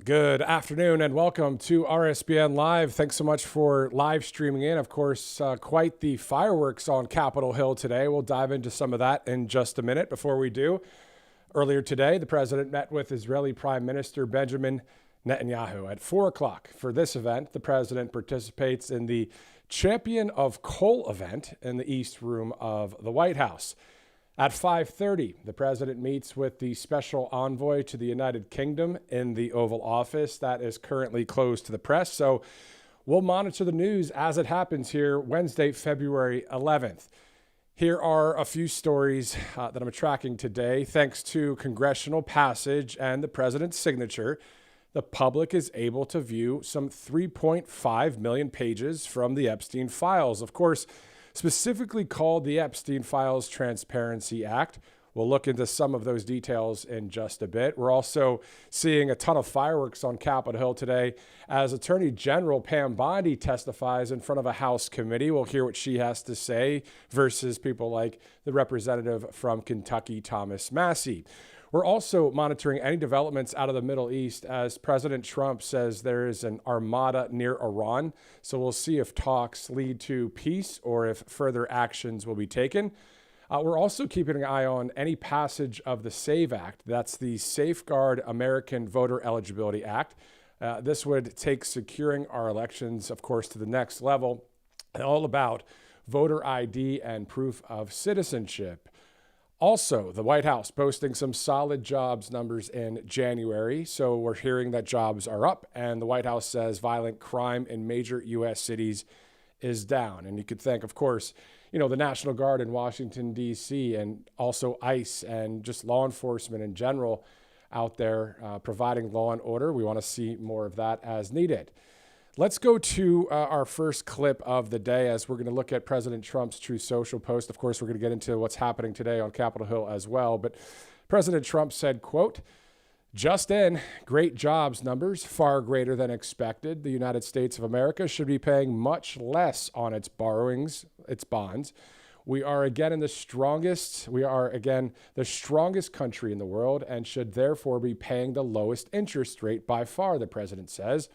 Good afternoon and welcome to RSBN Live. Thanks so much for live streaming in. Of course, quite the fireworks on Capitol Hill today. We'll dive into some of that in just a minute. Before we do, earlier today, the president met with Israeli Prime Minister Benjamin Netanyahu at 4 o'clock. For this event, the president participates in the Champion of Coal event in the East Room of the White House. At 5:30, the president meets with the special envoy to the United Kingdom in the Oval Office. That is currently closed to the press, so we'll monitor the news as it happens here Wednesday, February 11th. Here are a few stories that I'm tracking today. Thanks to congressional passage and the president's signature, the public is able to view some 3.5 million pages from the Epstein files. Of course, specifically called the Epstein Files Transparency Act. We'll look into some of those details in just a bit. We're also seeing a ton of fireworks on Capitol Hill today as Attorney General Pam Bondi testifies in front of a House committee. We'll hear what she has to say versus people like the representative from Kentucky, Thomas Massie. We're also monitoring any developments out of the Middle East as President Trump says there is an armada near Iran. So we'll see if talks lead to peace or if further actions will be taken. We're also keeping an eye on any passage of the SAVE Act. That's the Safeguard American Voter Eligibility Act. This would take securing our elections, of course, to the next level. All about voter ID and proof of citizenship. Also, the White House posting some solid jobs numbers in January. So we're hearing that jobs are up, and the White House says violent crime in major U.S. cities is down. And you could think, of course, the National Guard in Washington, D.C., and also ICE and just law enforcement in general out there providing law and order. We want to see more of that as needed. Let's go to our first clip of the day as we're going to look at President Trump's Truth Social post. Of course, we're going to get into what's happening today on Capitol Hill as well. But President Trump said, quote, "Just in, great jobs numbers, far greater than expected. The United States of America should be paying much less on its borrowings, its bonds. We are again the strongest country in the world and should therefore be paying the lowest interest rate by far," the president says.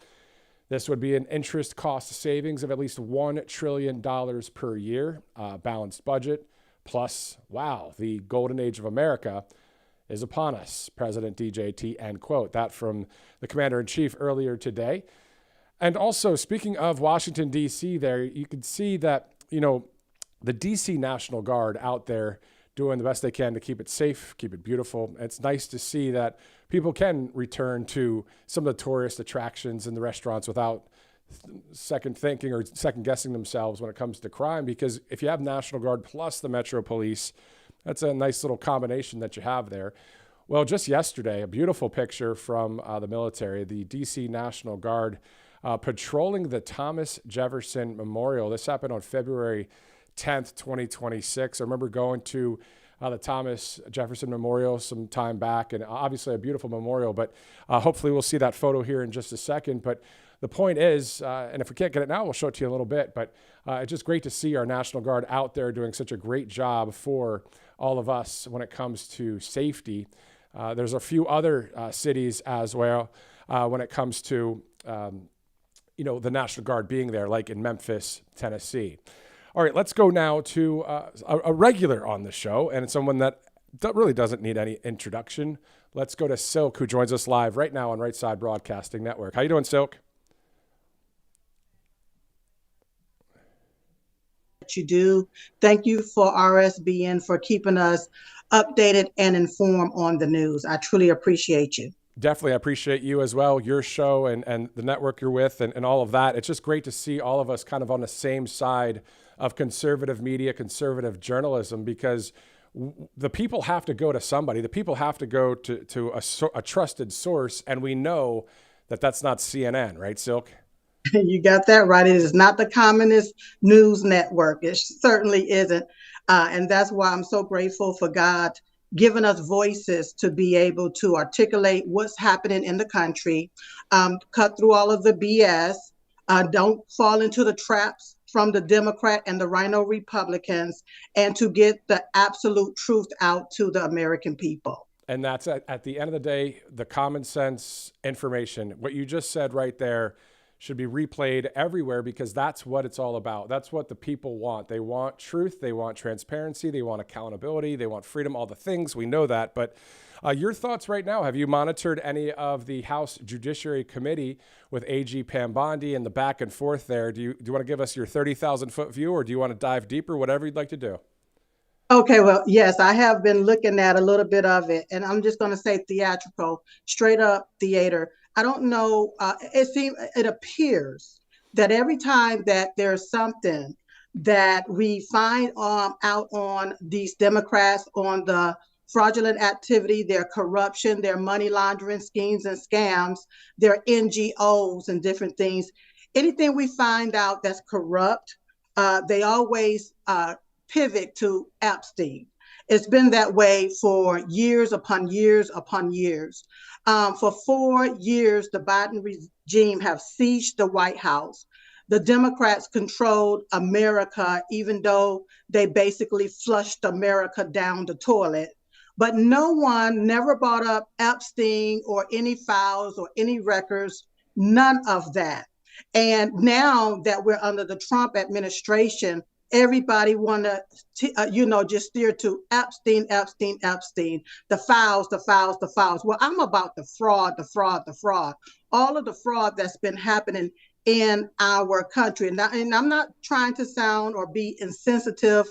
This would be an interest cost savings of at least $1 trillion per year, balanced budget. Plus, wow, the golden age of America is upon us, President DJT, end quote. That from the commander-in-chief earlier today. And also, speaking of Washington, D.C. there, you can see that, the D.C. National Guard out there doing the best they can to keep it safe, keep it beautiful. It's nice to see that people can return to some of the tourist attractions in the restaurants without second thinking or second guessing themselves when it comes to crime. Because if you have National Guard plus the Metro Police, that's a nice little combination that you have there. Well, just yesterday, a beautiful picture from the military, the DC National Guard patrolling the Thomas Jefferson Memorial. This happened on February 10th, 2026. I remember going to the Thomas Jefferson Memorial some time back, and obviously a beautiful memorial, but hopefully we'll see that photo here in just a second. But the point is, and if we can't get it now, we'll show it to you in a little bit, but it's just great to see our National Guard out there doing such a great job for all of us when it comes to safety. There's a few other cities as well when it comes to, the National Guard being there, like in Memphis, Tennessee. All right, let's go now to a regular on the show and someone that really doesn't need any introduction. Let's go to Silk, who joins us live right now on Right Side Broadcasting Network. How you doing, Silk? You do. Thank you for RSBN for keeping us updated and informed on the news. I truly appreciate you. Definitely. I appreciate you as well, your show and the network you're with and all of that. It's just great to see all of us kind of on the same side of conservative media, conservative journalism, because the people have to go to somebody. The people have to go to a trusted source, and we know that that's not CNN, right, Silk? You got that right. It is not the communist news network. It certainly isn't. And that's why I'm so grateful for God giving us voices to be able to articulate what's happening in the country, cut through all of the BS, don't fall into the traps from the Democrat and the Rhino Republicans, and to get the absolute truth out to the American people. And that's at the end of the day, the common sense information. What you just said right there should be replayed everywhere because that's what it's all about. That's what the people want. They want truth. They want transparency. They want accountability. They want freedom, all the things. We know that. But your thoughts right now, have you monitored any of the House Judiciary Committee with AG Pam Bondi and the back and forth there? Do you want to give us your 30,000 foot view, or do you want to dive deeper, whatever you'd like to do? Okay, well, yes, I have been looking at a little bit of it, and I'm just going to say theatrical, straight up theater. I don't know. It appears that every time that there's something that we find out on these Democrats on the fraudulent activity, their corruption, their money laundering schemes and scams, their NGOs and different things, anything we find out that's corrupt, they always pivot to Epstein. It's been that way for years upon years upon years. For 4 years, the Biden regime have sieged the White House. The Democrats controlled America, even though they basically flushed America down the toilet. But no one never brought up Epstein or any files or any records, none of that. And now that we're under the Trump administration, everybody want to, just steer to Epstein, Epstein, Epstein, the files, the files, the files. Well, I'm about the fraud, the fraud, the fraud, all of the fraud that's been happening in our country. And I'm not trying to sound or be insensitive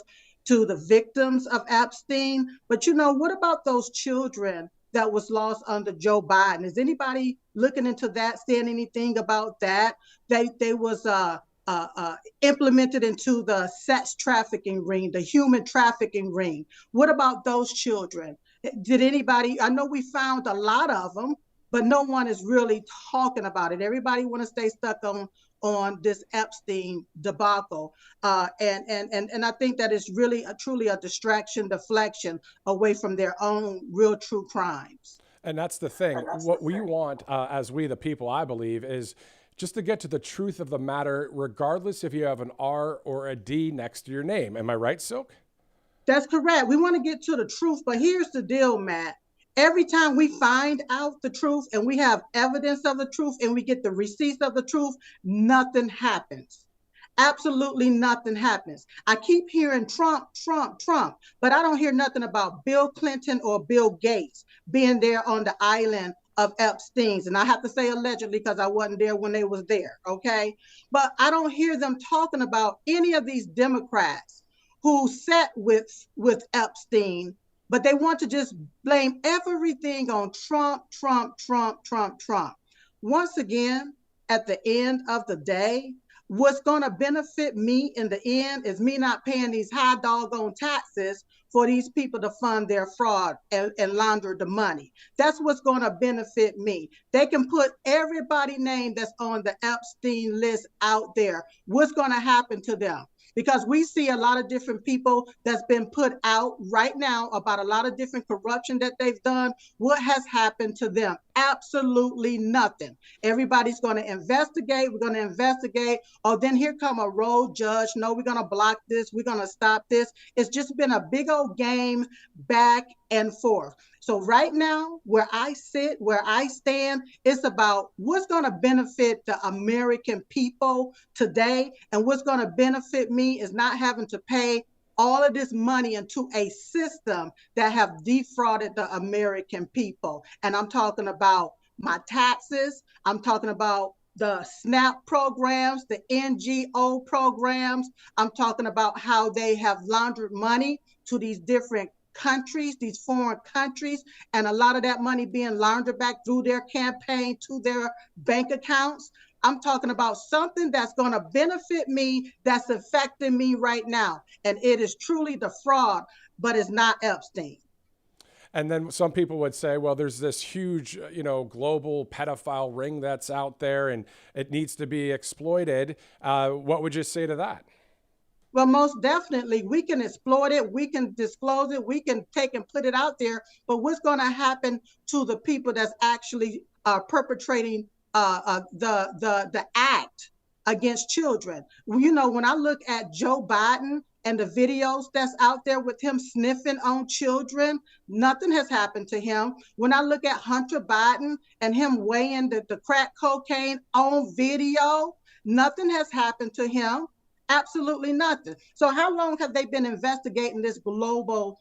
to the victims of Epstein, but what about those children that was lost under Joe Biden? Is anybody looking into that, saying anything about that? They was implemented into the sex trafficking ring, the human trafficking ring. What about those children? Did anybody? I know we found a lot of them, but no one is really talking about it. Everybody want to stay stuck on this Epstein debacle, and I think that is really truly a distraction, deflection away from their own real true crimes. And that's the thing. What we want, as we the people, I believe, is just to get to the truth of the matter, regardless if you have an R or a D next to your name. Am I right, Silk? That's correct. We want to get to the truth, but here's the deal, Matt. Every time we find out the truth and we have evidence of the truth and we get the receipts of the truth, nothing happens. Absolutely nothing happens. I keep hearing Trump, Trump, Trump, but I don't hear nothing about Bill Clinton or Bill Gates being there on the island of Epstein's. And I have to say allegedly because I wasn't there when they was there, okay? But I don't hear them talking about any of these Democrats who sat with Epstein, but they want to just blame everything on Trump, Trump, Trump, Trump, Trump. Once again, at the end of the day, what's going to benefit me in the end is me not paying these high doggone taxes for these people to fund their fraud and launder the money. That's what's going to benefit me. They can put everybody's name that's on the Epstein list out there. What's going to happen to them? Because we see a lot of different people that's been put out right now about a lot of different corruption that they've done. What has happened to them? Absolutely nothing. Everybody's going to investigate. We're going to investigate. Oh, then here come a road judge. No, we're going to block this. We're going to stop this. It's just been a big old game back and forth. So right now, where I sit, where I stand, it's about what's going to benefit the American people today. And what's going to benefit me is not having to pay all of this money into a system that have defrauded the American people. And I'm talking about my taxes. I'm talking about the SNAP programs, the NGO programs. I'm talking about how they have laundered money to these different countries, these foreign countries, and a lot of that money being laundered back through their campaign to their bank accounts. I'm talking about something that's going to benefit me, that's affecting me right now. And it is truly the fraud, but it's not Epstein. And then some people would say, well, there's this huge, global pedophile ring that's out there and it needs to be exploited. What would you say to that? Well, most definitely, we can exploit it, we can disclose it, we can take and put it out there. But what's going to happen to the people that's actually perpetrating the act against children? When I look at Joe Biden, and the videos that's out there with him sniffing on children, nothing has happened to him. When I look at Hunter Biden and him weighing the crack cocaine on video, nothing has happened to him. Absolutely nothing. So how long have they been investigating this global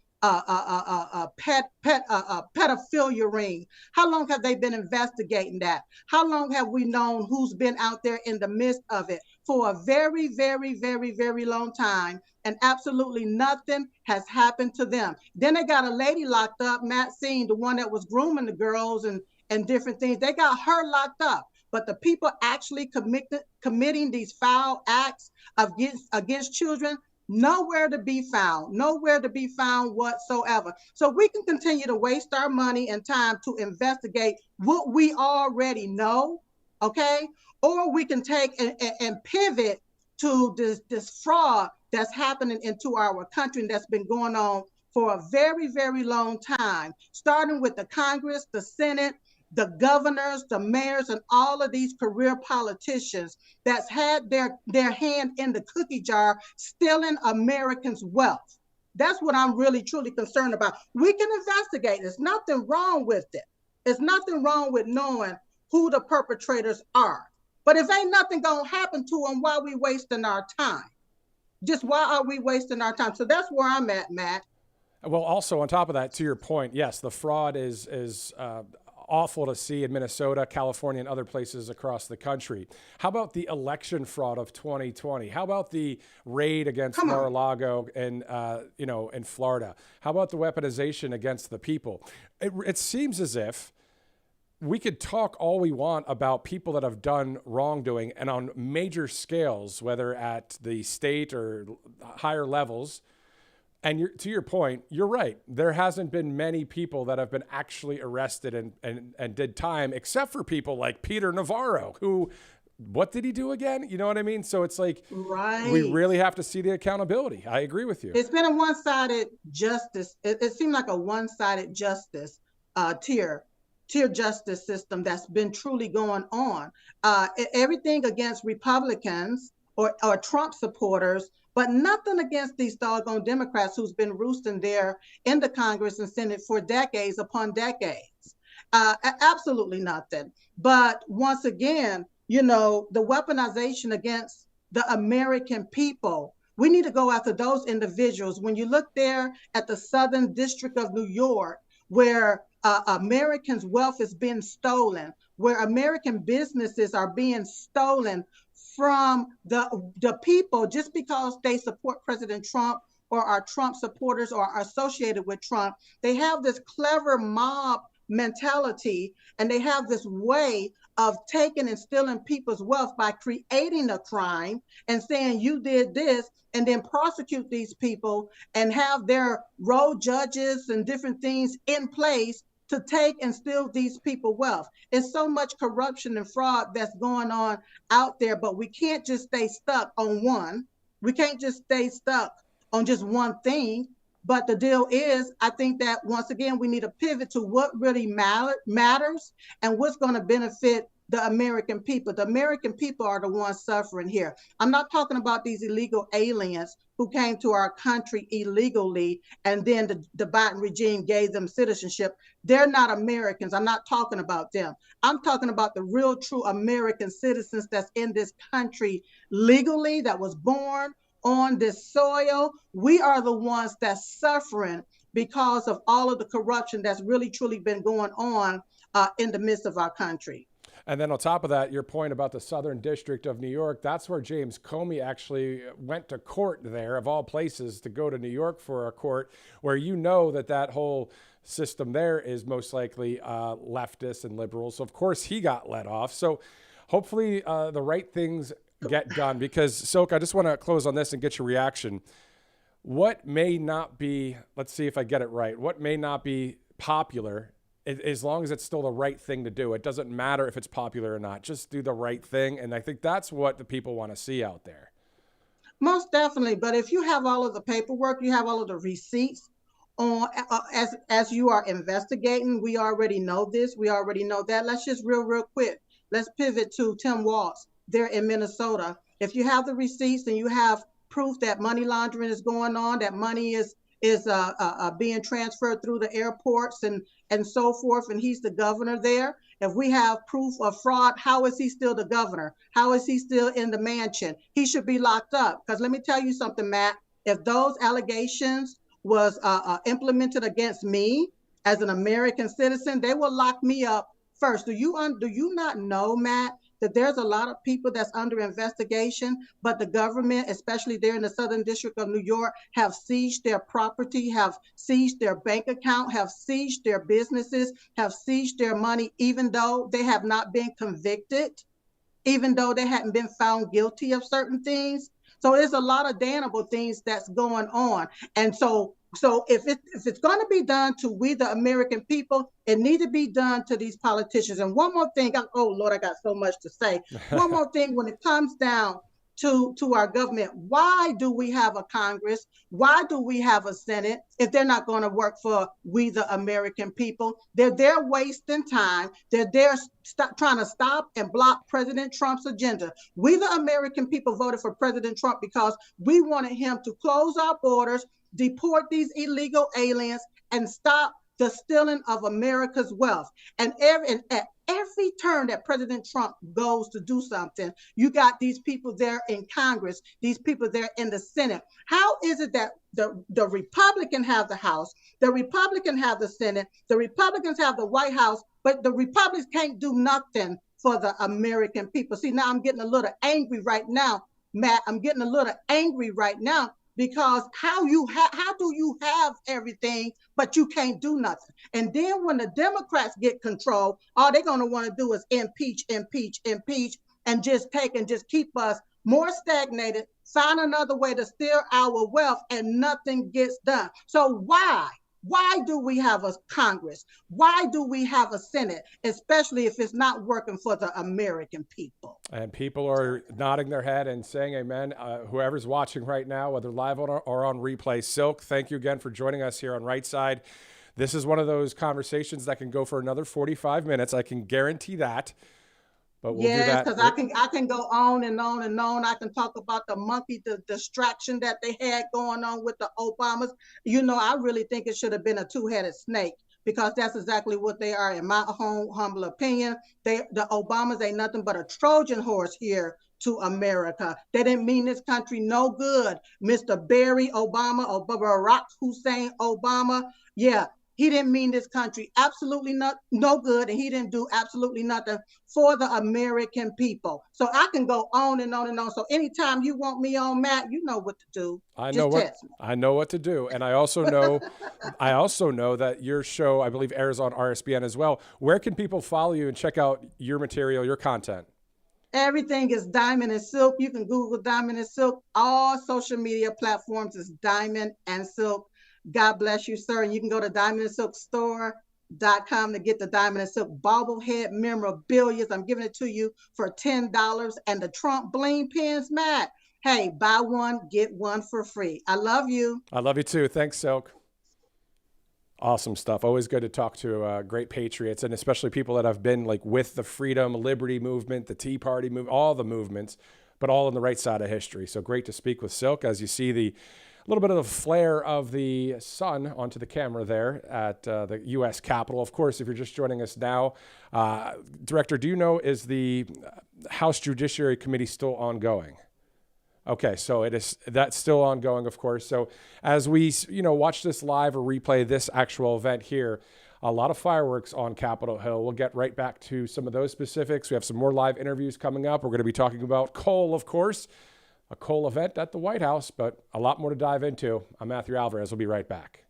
pedophilia ring? How long have they been investigating that? How long have we known who's been out there in the midst of it? For a very, very, very, very long time, and absolutely nothing has happened to them. Then they got a lady locked up, Maxine, the one that was grooming the girls and different things. They got her locked up. But the people actually committing these foul acts against children, nowhere to be found, nowhere to be found whatsoever. So we can continue to waste our money and time to investigate what we already know, okay? Or we can take and pivot to this fraud that's happening into our country and that's been going on for a very, very long time, starting with the Congress, the Senate, the governors, the mayors, and all of these career politicians that's had their hand in the cookie jar, stealing Americans' wealth. That's what I'm really, truly concerned about. We can investigate. There's nothing wrong with it. There's nothing wrong with knowing who the perpetrators are. But if ain't nothing gonna happen to them, why are we wasting our time? Just why are we wasting our time? So that's where I'm at, Matt. Well, also on top of that, to your point, yes, the fraud is awful to see in Minnesota, California, and other places across the country. How about the election fraud of 2020? How about the raid against Mar-a-Lago and in Florida? How about the weaponization against the people? It seems as if we could talk all we want about people that have done wrongdoing and on major scales, whether at the state or higher levels. And to your point, you're right. There hasn't been many people that have been actually arrested and did time, except for people like Peter Navarro, who, what did he do again? You know what I mean? So it's like, we really have to see the accountability. I agree with you. It's been a one-sided justice. It seemed like a one-sided justice tier justice system that's been truly going on. Everything against Republicans or Trump supporters, but nothing against these doggone Democrats who's been roosting there in the Congress and Senate for decades upon decades. Absolutely nothing. But once again, the weaponization against the American people, we need to go after those individuals. When you look there at the Southern District of New York, where Americans' wealth is being stolen, where American businesses are being stolen from the people just because they support President Trump or are Trump supporters or are associated with Trump. They have this clever mob mentality, and they have this way of taking and stealing people's wealth by creating a crime and saying you did this, and then prosecute these people and have their road judges and different things in place to take and steal these people wealth. It's so much corruption and fraud that's going on out there, but we can't just stay stuck on one. We can't just stay stuck on just one thing. But the deal is, I think that once again, we need to pivot to what really matters and what's going to benefit the American people. The American people are the ones suffering here. I'm not talking about these illegal aliens who came to our country illegally and then the Biden regime gave them citizenship. They're not Americans. I'm not talking about them. I'm talking about the real, true American citizens that's in this country legally, that was born on this soil. We are the ones that's suffering because of all of the corruption that's really, truly been going on in the midst of our country. And then on top of that, your point about the Southern District of New York, that's where James Comey actually went to court there, of all places, to go to New York for a court where that whole system there is most likely leftist and liberal. So, of course, he got let off. So hopefully the right things get done. Because, Silk, I just want to close on this and get your reaction. What may not be, let's see if I get it right, what may not be popular, as long as it's still the right thing to do. It doesn't matter if it's popular or not. Just do the right thing. And I think that's what the people want to see out there. Most definitely. But if you have all of the paperwork, you have all of the receipts on as you are investigating, we already know this. We already know that. Let's just real quick. Let's pivot to Tim Walz there in Minnesota. If you have the receipts and you have proof that money laundering is going on, that money is being transferred through the airports and so forth, and he's the governor there. If we have proof of fraud, how is he still the governor? How is he still in the mansion? He should be locked up. Because let me tell you something, Matt, if those allegations was implemented against me as an American citizen, they will lock me up first. Do you not know, Matt, that there's a lot of people that's under investigation, but the government, especially there in the Southern District of New York, have seized their property, have seized their bank account, have seized their businesses, have seized their money, even though they have not been convicted, even though they hadn't been found guilty of certain things. So there's a lot of damnable things that's going on. And so if it's going to be done to we, the American people, it needs to be done to these politicians. And one more thing, oh Lord, I got so much to say. One more thing, when it comes down to our government, why do we have a Congress? Why do we have a Senate if they're not going to work for we, the American people? They're there wasting time. They're there trying to stop and block President Trump's agenda. We, the American people, voted for President Trump because we wanted him to close our borders, deport these illegal aliens, and stop the stealing of America's wealth. And at every turn that President Trump goes to do something, you got these people there in Congress, these people there in the Senate. How is it that the Republicans have the House, the Republicans have the Senate, the Republicans have the White House, but the Republicans can't do nothing for the American people? See, now I'm getting a little angry right now, Matt. I'm getting a little angry right now, because how do you have everything, but you can't do nothing? And then when the Democrats get control, all they're going to want to do is impeach, and just keep us more stagnated, find another way to steal our wealth, and nothing gets done. So why do we have a Congress? Why do we have a Senate, especially if it's not working for the American people? And people are nodding their head and saying amen. Whoever's watching right now, whether live or on replay, Silk, thank you again for joining us here on Right Side. This is one of those conversations that can go for another 45 minutes. I can guarantee that. But we'll do that. Because I can go on and on and on. I can talk about the distraction that they had going on with the Obamas. I really think it should have been a two-headed snake, because that's exactly what they are, in my humble opinion. The Obamas ain't nothing but a Trojan horse here to America. They didn't mean this country no good. Mr. Barry Obama, or Barack Hussein Obama, he didn't mean this country absolutely no good, and he didn't do absolutely nothing for the American people. So I can go on and on and on. So anytime you want me on, Matt, you know what to do. I know what to do. And I also know that your show, I believe, airs on RSBN as well. Where can people follow you and check out your material, your content? Everything is Diamond and Silk. You can Google Diamond and Silk. All social media platforms is Diamond and Silk. God bless you, sir. And you can go to diamondandsilkstore.com to get the Diamond and Silk bobblehead memorabilia. I'm giving it to you for $10. And the Trump bling pins, Matt, hey, buy one, get one for free. I love you. I love you too. Thanks, Silk. Awesome stuff. Always good to talk to great patriots, and especially people that have been with the freedom, liberty movement, the Tea Party movement, all the movements, but all on the right side of history. So great to speak with Silk. As you see a little bit of the flare of the sun onto the camera there at the U.S. Capitol. Of course, if you're just joining us now, Director, do you know, is the House Judiciary Committee still ongoing? Okay, so that's still ongoing, of course. So as we watch this live or replay this actual event here, a lot of fireworks on Capitol Hill. We'll get right back to some of those specifics. We have some more live interviews coming up. We're going to be talking about coal, of course. A coal event at the White House, but a lot more to dive into. I'm Matthew Alvarez. We'll be right back.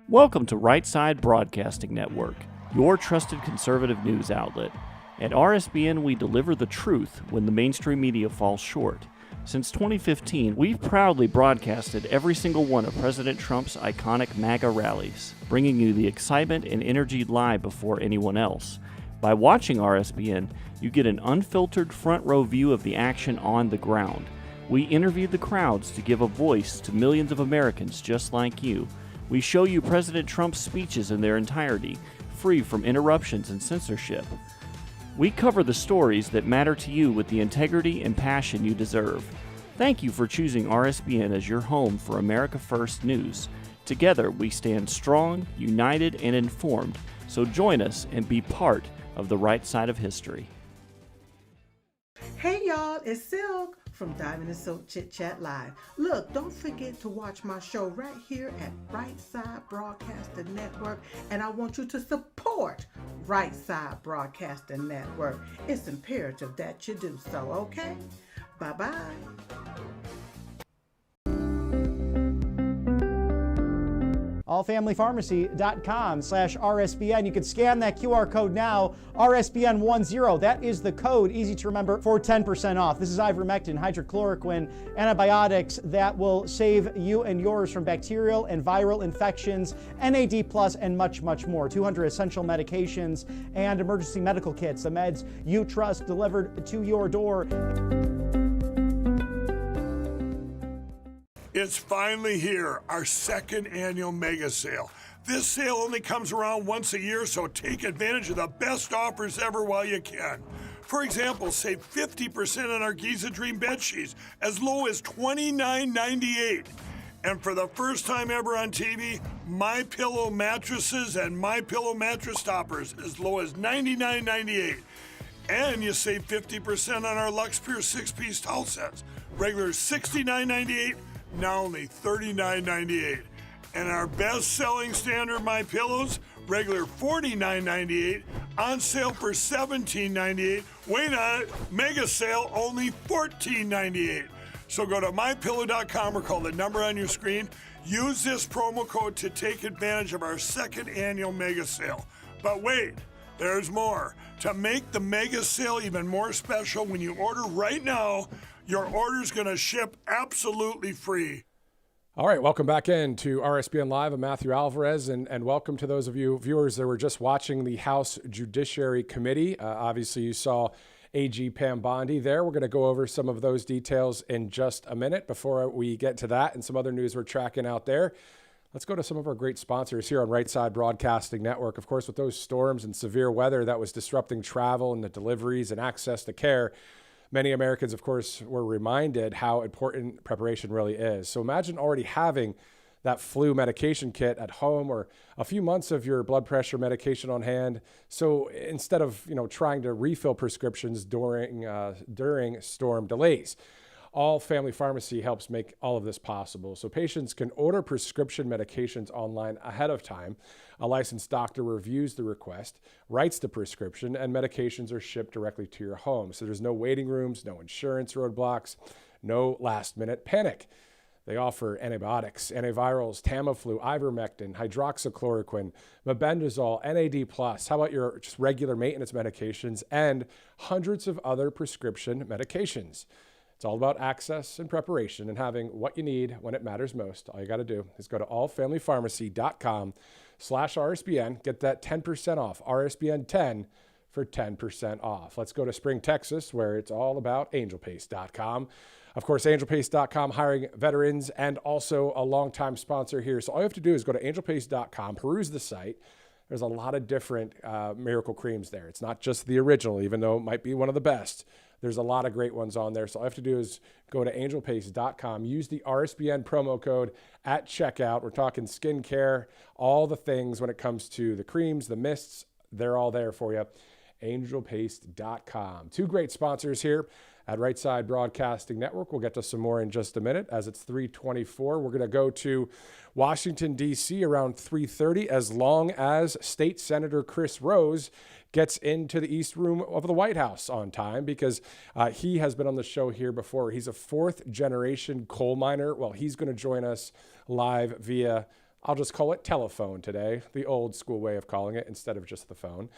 Welcome to Right Side Broadcasting Network, your trusted conservative news outlet. At RSBN, we deliver the truth when the mainstream media falls short. Since 2015, we've proudly broadcasted every single one of President Trump's iconic MAGA rallies, bringing you the excitement and energy live before anyone else. By watching RSBN, you get an unfiltered front row view of the action on the ground. We interview the crowds to give a voice to millions of Americans just like you. We show you President Trump's speeches in their entirety, free from interruptions and censorship. We cover the stories that matter to you with the integrity and passion you deserve. Thank you for choosing RSBN as your home for America First News. Together, we stand strong, united, and informed. So join us and be part of the right side of history. Hey y'all, it's Silk from Diamond and Silk Chit Chat Live. Look, don't forget to watch my show right here at Right Side Broadcasting Network, and I want you to support Right Side Broadcasting Network. It's imperative that you do so, okay? Bye-bye. allfamilypharmacy.com/RSBN. You can scan that QR code now, RSBN10. That is the code, easy to remember, for 10% off. This is ivermectin, hydrochloroquine, antibiotics that will save you and yours from bacterial and viral infections, NAD+, and much, much more. 200 essential medications and emergency medical kits, the meds you trust delivered to your door. It's finally here, our second annual mega sale. This sale only comes around once a year, so take advantage of the best offers ever while you can. For example, save 50% on our Giza Dream bed sheets, as low as $29.98. And for the first time ever on TV, MyPillow mattresses and MyPillow mattress toppers, as low as $99.98. And you save 50% on our Lux Pure 6-piece towel sets, regular $69.98. now only $39.98. And our best-selling standard MyPillows, regular $49.98, on sale for $17.98. Wait on it, mega sale, only $14.98. So go to MyPillow.com or call the number on your screen. Use this promo code to take advantage of our second annual mega sale. But wait, there's more. To make the mega sale even more special, when you order right now, your order's going to ship absolutely free. All right, welcome back in to RSBN Live. I'm Matthew Alvarez, and welcome to those of you viewers that were just watching the House Judiciary Committee. Obviously, you saw AG Pam Bondi there. We're going to go over some of those details in just a minute. Before we get to that and some other news we're tracking out there, let's go to some of our great sponsors here on Right Side Broadcasting Network. Of course, with those storms and severe weather that was disrupting travel and the deliveries and access to care, many Americans, of course, were reminded how important preparation really is. So imagine already having that flu medication kit at home or a few months of your blood pressure medication on hand. So instead of trying to refill prescriptions during storm delays, All Family Pharmacy helps make all of this possible. So patients can order prescription medications online ahead of time. A licensed doctor reviews the request, writes the prescription, and medications are shipped directly to your home. So there's no waiting rooms, no insurance roadblocks, no last-minute panic. They offer antibiotics, antivirals, Tamiflu, ivermectin, hydroxychloroquine, mebendazole, NAD+. How about your just regular maintenance medications and hundreds of other prescription medications? It's all about access and preparation and having what you need when it matters most. All you got to do is go to allfamilypharmacy.com/RSBN. Get that 10% off, RSBN 10 for 10% off. Let's go to Spring, Texas, where it's all about angelpace.com. Of course, angelpace.com hiring veterans and also a longtime sponsor here. So all you have to do is go to angelpace.com, peruse the site. There's a lot of different miracle creams there. It's not just the original, even though it might be one of the best. There's a lot of great ones on there. So all you have to do is go to angelpace.com, use the RSBN promo code at checkout. We're talking skincare, all the things when it comes to the creams, the mists, they're all there for you. Angelpace.com. Two great sponsors here at Right Side Broadcasting Network. We'll get to some more in just a minute as it's 3:24. We're going to go to Washington, D.C. around 3:30 as long as State Senator Chris Rose gets into the East Room of the White House on time because he has been on the show here before. He's a fourth-generation coal miner. Well, he's going to join us live via, I'll just call it telephone today, the old school way of calling it instead of just the phone.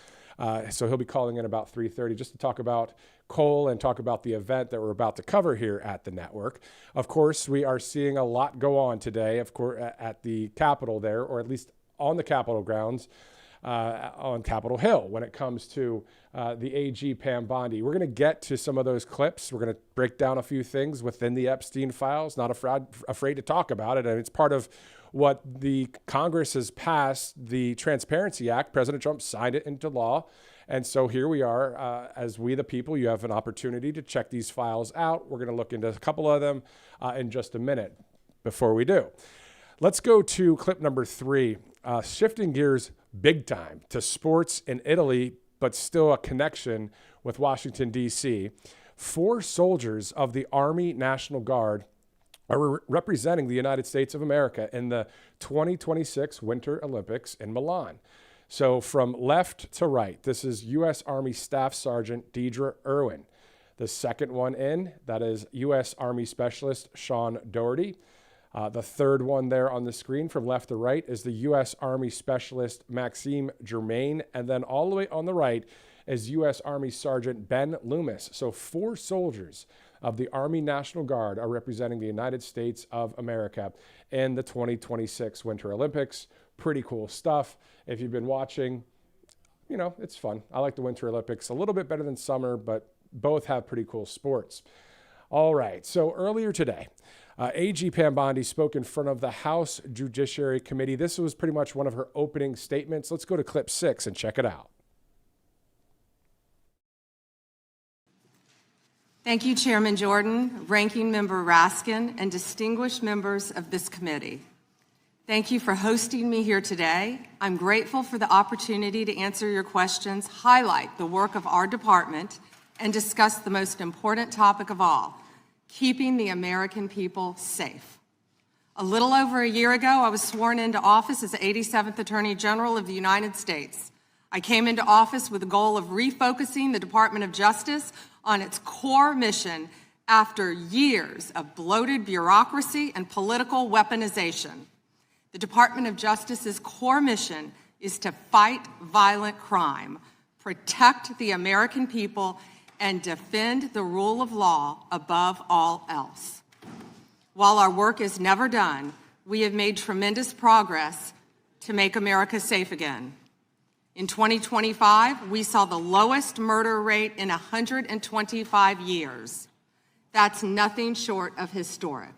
So he'll be calling in about 3:30 just to talk about coal and talk about the event that we're about to cover here at the network. Of course, we are seeing a lot go on today, of course, at the Capitol there, or at least on the Capitol grounds, on Capitol Hill when it comes to the AG Pam Bondi. We're going to get to some of those clips. We're going to break down a few things within the Epstein files, not afraid to talk about it. And it's part of what the Congress has passed, the Transparency Act. President Trump signed it into law. And so here we are, as we the people, you have an opportunity to check these files out. We're going to look into a couple of them in just a minute. Before we do, let's go to clip number 3, shifting gears big time to sports in Italy, but still a connection with Washington, D.C. 4 soldiers of the Army National Guard are representing the United States of America in the 2026 Winter Olympics in Milan. So from left to right, this is U.S. Army Staff Sergeant Deidre Irwin. The second one in, that is U.S. Army Specialist Sean Doherty. The third one there on the screen from left to right is the U.S. Army Specialist Maxime Germain. And then all the way on the right is U.S. Army Sergeant Ben Loomis. So 4 soldiers of the Army National Guard are representing the United States of America in the 2026 Winter Olympics. Pretty cool stuff. If you've been watching, you know, it's fun. I like the Winter Olympics a little bit better than summer, but both have pretty cool sports. All right, so earlier today, AG Pam Bondi spoke in front of the House Judiciary Committee. This was pretty much one of her opening statements. Let's go to clip 6 and check it out. Thank you, Chairman Jordan, Ranking Member Raskin, and distinguished members of this committee. Thank you for hosting me here today. I'm grateful for the opportunity to answer your questions, highlight the work of our department, and discuss the most important topic of all, keeping the American people safe. A little over a year ago, I was sworn into office as the 87th Attorney General of the United States. I came into office with the goal of refocusing the Department of Justice on its core mission after years of bloated bureaucracy and political weaponization. The Department of Justice's core mission is to fight violent crime, protect the American people, and defend the rule of law above all else. While our work is never done, we have made tremendous progress to make America safe again. In 2025, we saw the lowest murder rate in 125 years. That's nothing short of historic.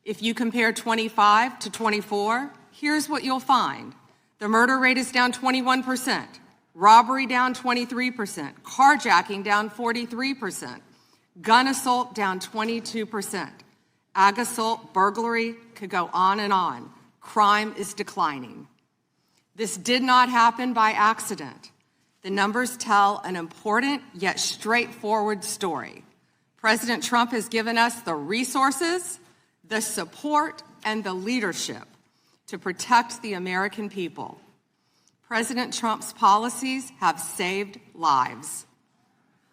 If you compare 25 to 24, here's what you'll find. The murder rate is down 21%. Robbery down 23%, carjacking down 43%, gun assault down 22%, ag assault, burglary, could go on and on. Crime is declining. This did not happen by accident. The numbers tell an important yet straightforward story. President Trump has given us the resources, the support, and the leadership to protect the American people. President Trump's policies have saved lives.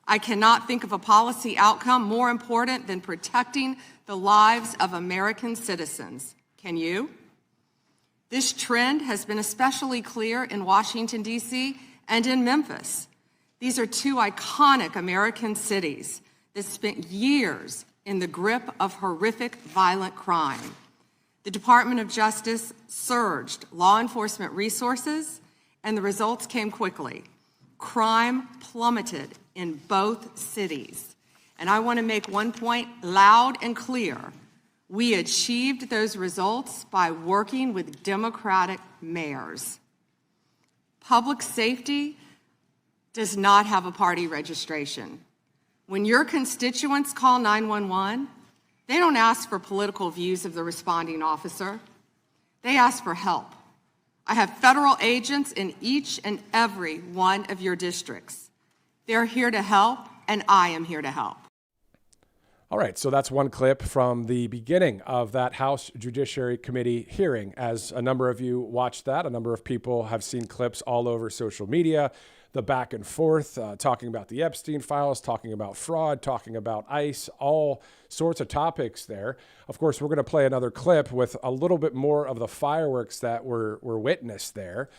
I cannot think of a policy outcome more important than protecting the lives of American citizens. Can you? This trend has been especially clear in Washington, D.C. and in Memphis. These are 2 iconic American cities that spent years in the grip of horrific violent crime. The Department of Justice surged law enforcement resources, and the results came quickly. Crime plummeted in both cities. And I want to make one point loud and clear. We achieved those results by working with Democratic mayors. Public safety does not have a party registration. When your constituents call 911, they don't ask for political views of the responding officer. They ask for help. I have federal agents in each and every one of your districts. They're here to help, and I am here to help. All right, so that's one clip from the beginning of that House Judiciary Committee hearing. As a number of you watched that, a number of people have seen clips all over social media, the back and forth, talking about the Epstein files, talking about fraud, talking about ICE, all sorts of topics there. Of course, we're going to play another clip with a little bit more of the fireworks that were witnessed there.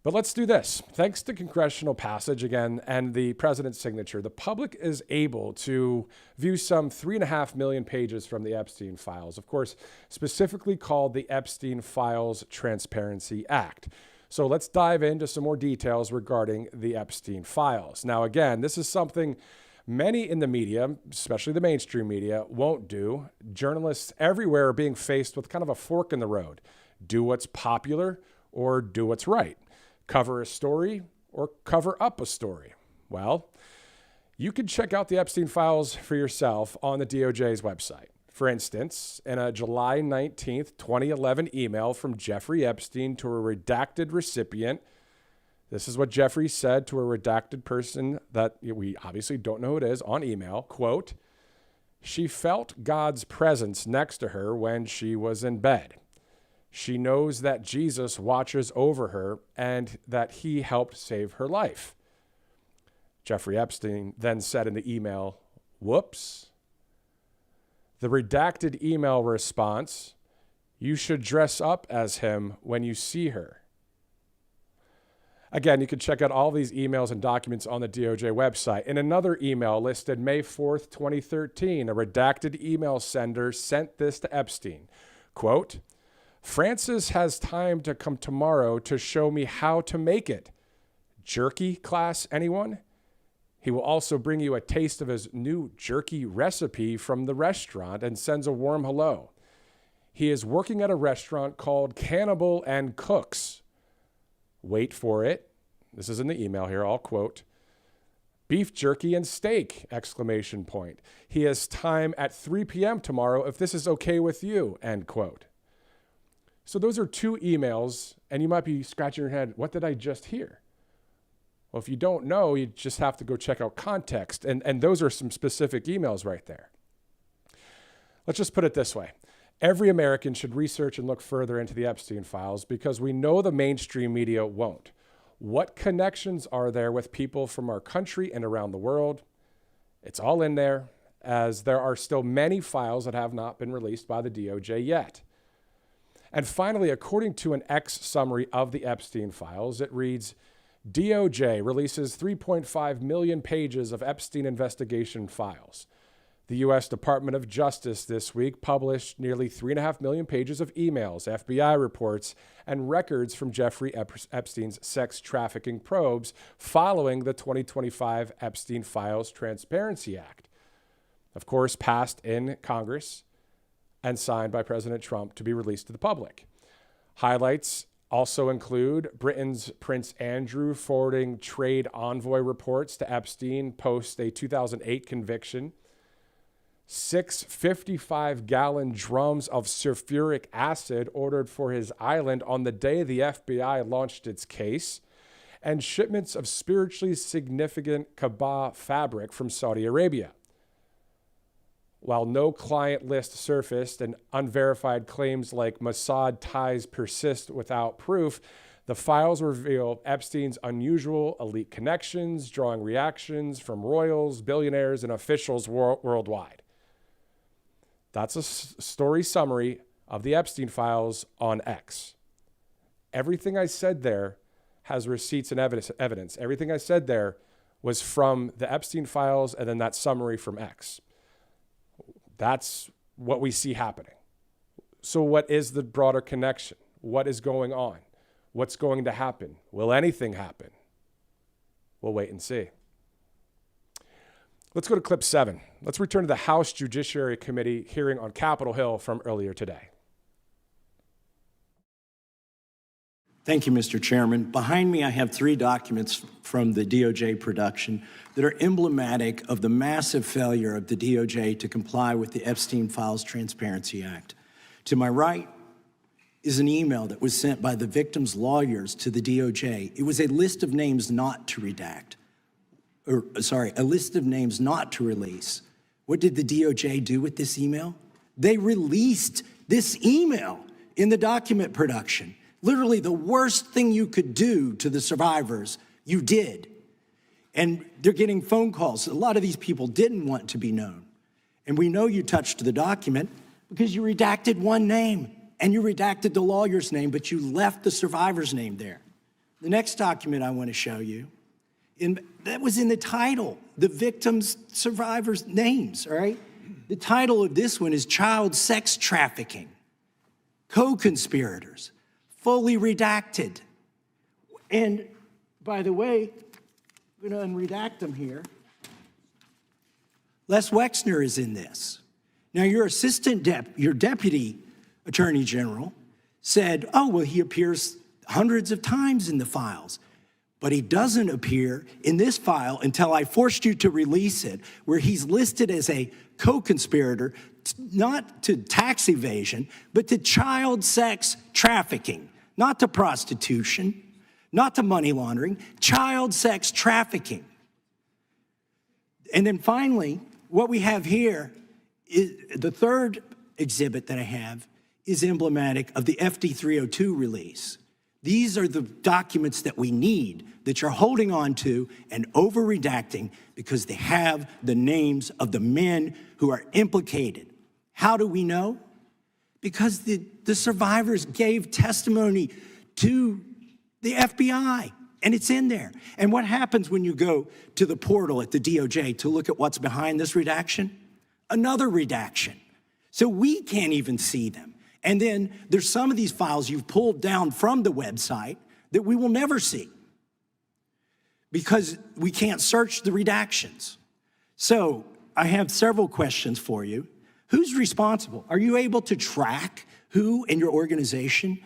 But let's do this. Thanks to congressional passage again and the president's signature, the public is able to view some 3.5 million pages from the Epstein files, of course, specifically called the Epstein Files Transparency Act. So let's dive into some more details regarding the Epstein files. Now, again, this is something many in the media, especially the mainstream media, won't do. Journalists everywhere are being faced with kind of a fork in the road. Do what's popular or do what's right. Cover a story or cover up a story? Well, you can check out the Epstein files for yourself on the DOJ's website. For instance, in a July 19th, 2011 email from Jeffrey Epstein to a redacted recipient, this is what Jeffrey said to a redacted person that we obviously don't know who it is on email, quote, "She felt God's presence next to her when she was in bed. She knows that Jesus watches over her and that he helped save her life." Jeffrey Epstein then said in the email, "Whoops." The redacted email response, "You should dress up as him when you see her." Again, you can check out all these emails and documents on the DOJ website. In another email listed May 4th, 2013, a redacted email sender sent this to Epstein. Quote, "Francis has time to come tomorrow to show me how to make it. Jerky class, anyone? He will also bring you a taste of his new jerky recipe from the restaurant and sends a warm hello. He is working at a restaurant called Cannibal and Cooks. Wait for it." This is in the email here, I'll quote. "Beef jerky and steak, exclamation point. He has time at 3 p.m. tomorrow if this is okay with you," end quote. So those are two emails, and you might be scratching your head, what did I just hear? Well, if you don't know, you just have to go check out context. And those are some specific emails right there. Let's just put it this way. Every American should research and look further into the Epstein files because we know the mainstream media won't. What connections are there with people from our country and around the world? It's all in there, as there are still many files that have not been released by the DOJ yet. And finally, according to an X summary of the Epstein files, it reads, DOJ releases 3.5 million pages of Epstein investigation files. The U.S. Department of Justice this week published nearly 3.5 million pages of emails, FBI reports, and records from Jeffrey Epstein's sex trafficking probes following the 2025 Epstein Files Transparency Act, of course, passed in Congress and signed by President Trump to be released to the public. Highlights also include Britain's Prince Andrew forwarding trade envoy reports to Epstein post a 2008 conviction, 6 55-gallon drums of sulfuric acid ordered for his island on the day the FBI launched its case, and shipments of spiritually significant Kaaba fabric from Saudi Arabia. While no client list surfaced and unverified claims like Mossad ties persist without proof, the files reveal Epstein's unusual elite connections, drawing reactions from royals, billionaires, and officials worldwide. That's a story summary of the Epstein files on X. Everything I said there has receipts and evidence. Everything I said there was from the Epstein files and then that summary from X. That's what we see happening. So what is the broader connection? What is going on? What's going to happen? Will anything happen? We'll wait and see. Let's go to clip 7. Let's return to the House Judiciary Committee hearing on Capitol Hill from earlier today. Thank you, Mr. Chairman. Behind me, I have 3 documents from the DOJ production that are emblematic of the massive failure of the DOJ to comply with the Epstein Files Transparency Act. To my right is an email that was sent by the victims' lawyers to the DOJ. It was a list of names not to redact, a list of names not to release. What did the DOJ do with this email? They released this email in the document production. Literally the worst thing you could do to the survivors, you did. And they're getting phone calls. A lot of these people didn't want to be known. And we know you touched the document because you redacted one name and you redacted the lawyer's name, but you left the survivor's name there. The next document I want to show you, that was in the title, the victims' survivors' names, all right? The title of this one is Child Sex Trafficking, Co-Conspirators. Fully redacted. And by the way, I'm going to unredact them here. Les Wexner is in this. Now, your your deputy attorney general said, oh, well, he appears hundreds of times in the files. But he doesn't appear in this file until I forced you to release it, where he's listed as a co-conspirator, not to tax evasion, but to child sex trafficking, not to prostitution, not to money laundering, child sex trafficking. And then finally, what we have here is the third exhibit that I have is emblematic of the FD302 release. These are the documents that we need that you're holding on to and over-redacting because they have the names of the men who are implicated. How do we know? Because the survivors gave testimony to the FBI, and it's in there. And what happens when you go to the portal at the DOJ to look at what's behind this redaction? Another redaction. So we can't even see them. And then there's some of these files you've pulled down from the website that we will never see because we can't search the redactions. So I have several questions for you. Who's responsible? Are you able to track who in your organization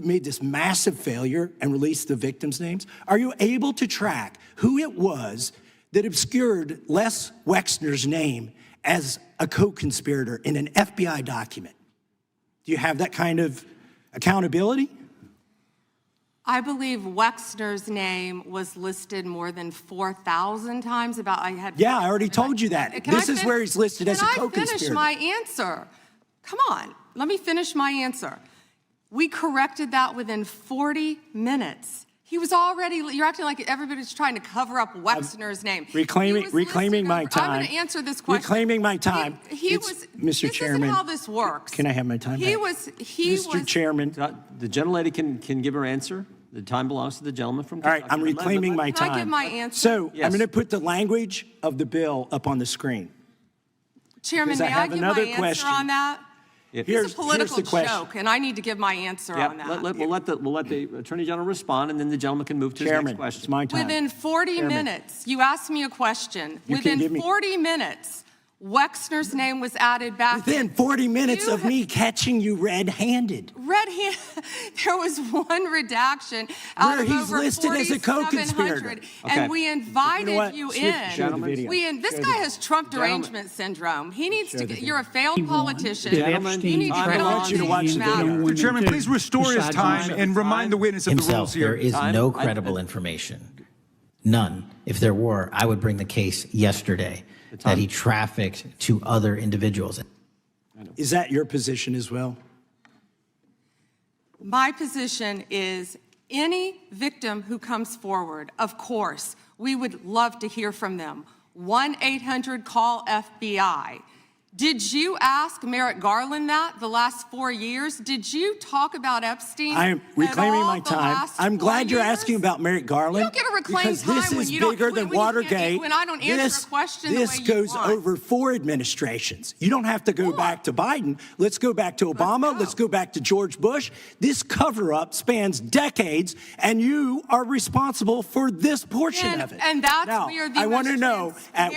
made this massive failure and released the victims' names? Are you able to track who it was that obscured Les Wexner's name as a co-conspirator in an FBI document? Do you have that kind of accountability? I believe Wexner's name was listed more than 4,000 times. Yeah, I already told you that. This is where he's listed as a co-conspirator. Can I finish my answer? Come on, let me finish my answer. We corrected that within 40 minutes. He was already, you're acting like everybody's trying to cover up Wexner's name. Reclaiming my time. I'm going to answer this question. Reclaiming my time. Mr. Chairman. This is how this works. Can I have my time back? Mr. Chairman. The gentlelady can give her answer. The time belongs to the gentleman from Kentucky. All right, I'm reclaiming my time. Can I give my answer? So I'm going to put the language of the bill up on the screen. Chairman, may I give my answer on that? It's a political joke, and I need to give my answer on that. We'll let the Attorney General respond, and then the gentleman can move to his next question. It's my time. Within 40 minutes, you asked me a question. Within 40 minutes, Wexner's name was added back. Within 40 minutes of me catching you red-handed. There was one redaction out where of he's over listed as a co-conspirator. And we invited you in. This guy has Trump derangement syndrome. He needs to get, you're a failed politician. You need to get on these matters. Mr. Chairman, please restore his time and remind the witness of the rules here. There is no credible information. None. If there were, I would bring the case yesterday that he trafficked to other individuals. Is that your position as well? My position is any victim who comes forward, of course, we would love to hear from them. 1-800-CALL-FBI. Did you ask Merrick Garland that the last 4 years? Did you talk about Epstein? I am reclaiming my time. I'm glad you're asking about Merrick Garland. You don't get to reclaim time this is bigger than Watergate. When I don't answer a question the way you goes want. over 4 administrations. You don't have to go back to Biden. Let's go back to Obama. Let's go back to George Bush. This cover-up spans decades, and you are responsible for this portion of it. And that's now, where the I want to know at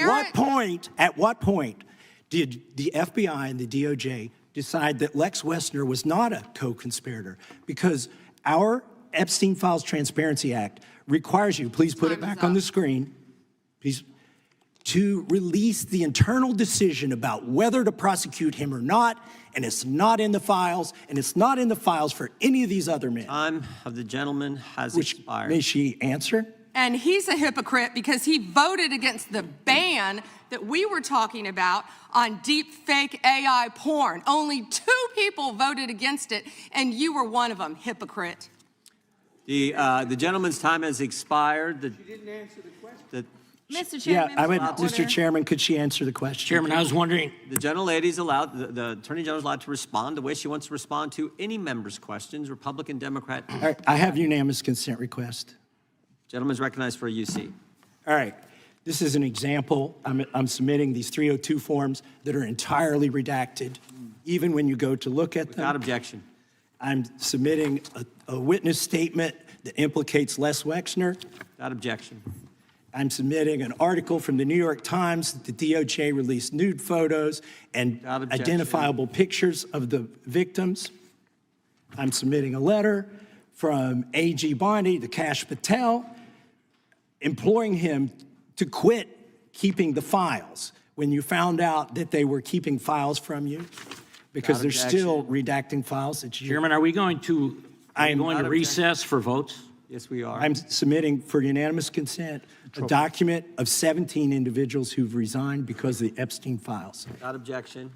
what point did the FBI and the DOJ decide that Lex Wexner was not a co-conspirator? Because our Epstein Files Transparency Act requires you, please put it back on the screen, please, to release the internal decision about whether to prosecute him or not, and it's not in the files, and it's not in the files for any of these other men. Time of the gentleman has expired. May she answer? And he's a hypocrite because he voted against the ban that we were talking about on deep fake AI porn. Only 2 people voted against it, and you were one of them, hypocrite. The gentleman's time has expired. Mr. Chairman, Mr. Chairman, could she answer the question? Chairman, I was wondering. The gentlelady's allowed, the Attorney General's allowed to respond the way she wants to respond to any member's questions, Republican, Democrat. All right, I have unanimous consent request. Gentleman's recognized for a UC. All right. This is an example. I'm submitting these 302 forms that are entirely redacted, even when you go to look at them. Without objection. I'm submitting a witness statement that implicates Les Wexner. Without objection. I'm submitting an article from the New York Times that the DOJ released nude photos and identifiable pictures of the victims. I'm submitting a letter from A.G. Bondi to Kash Patel imploring him to quit keeping the files when you found out that they were keeping files from you? Because they're still redacting files that you... Chairman, are we going to recess for votes? Yes, we are. I'm submitting for unanimous consent a document of 17 individuals who've resigned because of the Epstein files. Without objection.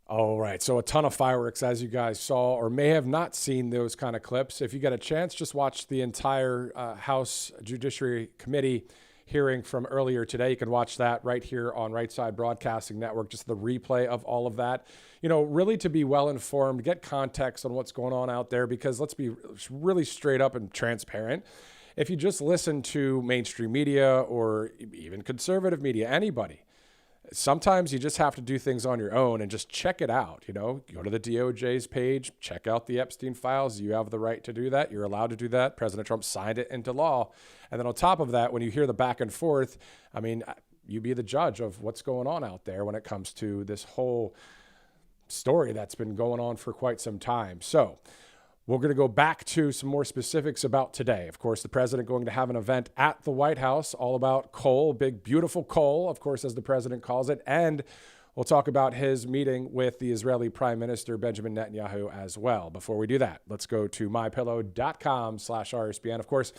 All right, so a ton of fireworks, as you guys saw, or may have not seen those kind of clips. If you get a chance, just watch the entire House Judiciary Committee hearing from earlier today. You can watch that right here on Right Side Broadcasting Network, just the replay of all of that. You know, really to be well informed, get context on what's going on out there, because let's be really straight up and transparent. If you just listen to mainstream media or even conservative media, anybody, sometimes you just have to do things on your own and just check it out. You know, go to the DOJ's page, check out the Epstein files. You have the right to do that. You're allowed to do that. President Trump signed it into law. And then on top of that, when you hear the back and forth, I mean, you be the judge of what's going on out there when it comes to this whole story that's been going on for quite some time. So we're going to go back to some more specifics about today. Of course, the president going to have an event at the White House all about coal, big, beautiful coal, of course, as the president calls it. And we'll talk about his meeting with the Israeli Prime Minister Benjamin Netanyahu as well. Before we do that, let's go to mypillow.com/RSBN. Of course,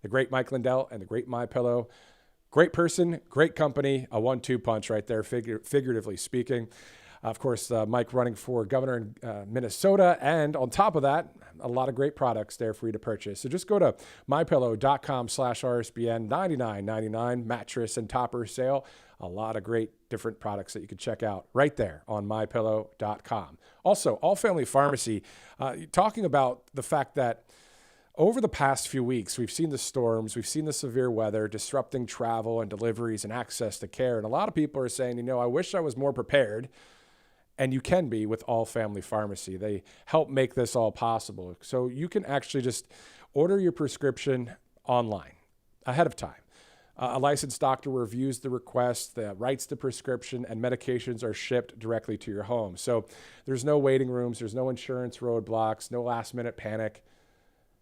the great Mike Lindell and the great MyPillow. Great person, great company, a 1-2 punch right there, figuratively speaking. Of course, Mike running for governor in Minnesota. And on top of that, a lot of great products there for you to purchase. So just go to mypillow.com/RSBN, $99.99 mattress and topper sale. A lot of great different products that you can check out right there on mypillow.com. Also, All Family Pharmacy, talking about the fact that over the past few weeks, we've seen the storms, we've seen the severe weather disrupting travel and deliveries and access to care. And a lot of people are saying, you know, I wish I was more prepared. And you can be with All Family Pharmacy. They help make this all possible. So you can actually just order your prescription online ahead of time. A licensed doctor reviews the request, writes the prescription, and medications are shipped directly to your home. So there's no waiting rooms, there's no insurance roadblocks, no last-minute panic.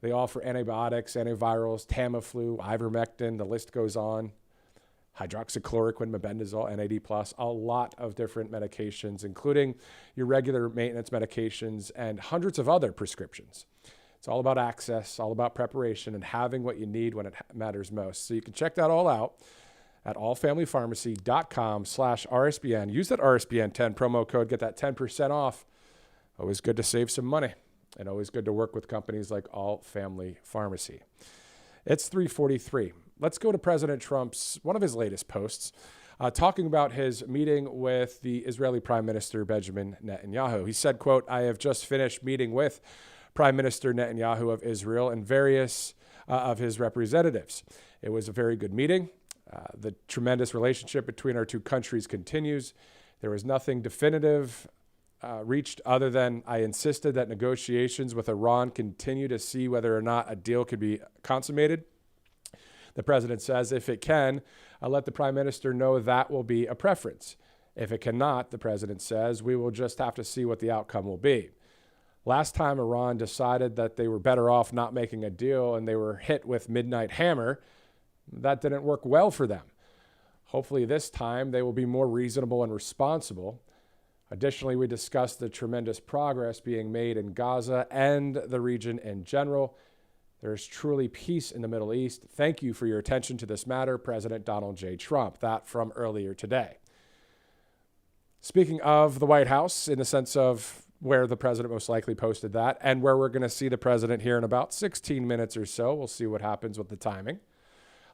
They offer antibiotics, antivirals, Tamiflu, ivermectin, the list goes on. Hydroxychloroquine, mebendazole, NAD+, a lot of different medications, including your regular maintenance medications and hundreds of other prescriptions. It's all about access, all about preparation, and having what you need when it matters most. So you can check that all out at allfamilypharmacy.com/RSBN. Use that RSBN10 promo code, get that 10% off. Always good to save some money, and always good to work with companies like All Family Pharmacy. It's 3:43. Let's go to President Trump's, one of his latest posts, talking about his meeting with the Israeli Prime Minister Benjamin Netanyahu. He said, quote, I have just finished meeting with Prime Minister Netanyahu of Israel and various of his representatives. It was a very good meeting. The tremendous relationship between our two countries continues. There was nothing definitive reached other than I insisted that negotiations with Iran continue to see whether or not a deal could be consummated. The president says if it can, I'll let the prime minister know that will be a preference. If it cannot, the president says, we will just have to see what the outcome will be. Last time Iran decided that they were better off not making a deal and they were hit with midnight hammer, that didn't work well for them. Hopefully this time they will be more reasonable and responsible. Additionally, we discussed the tremendous progress being made in Gaza and the region in general. There is truly peace in the Middle East. Thank you for your attention to this matter, President Donald J. Trump. That from earlier today. Speaking of the White House, in the sense of where the president most likely posted that and where we're going to see the president here in about 16 minutes or so. We'll see what happens with the timing.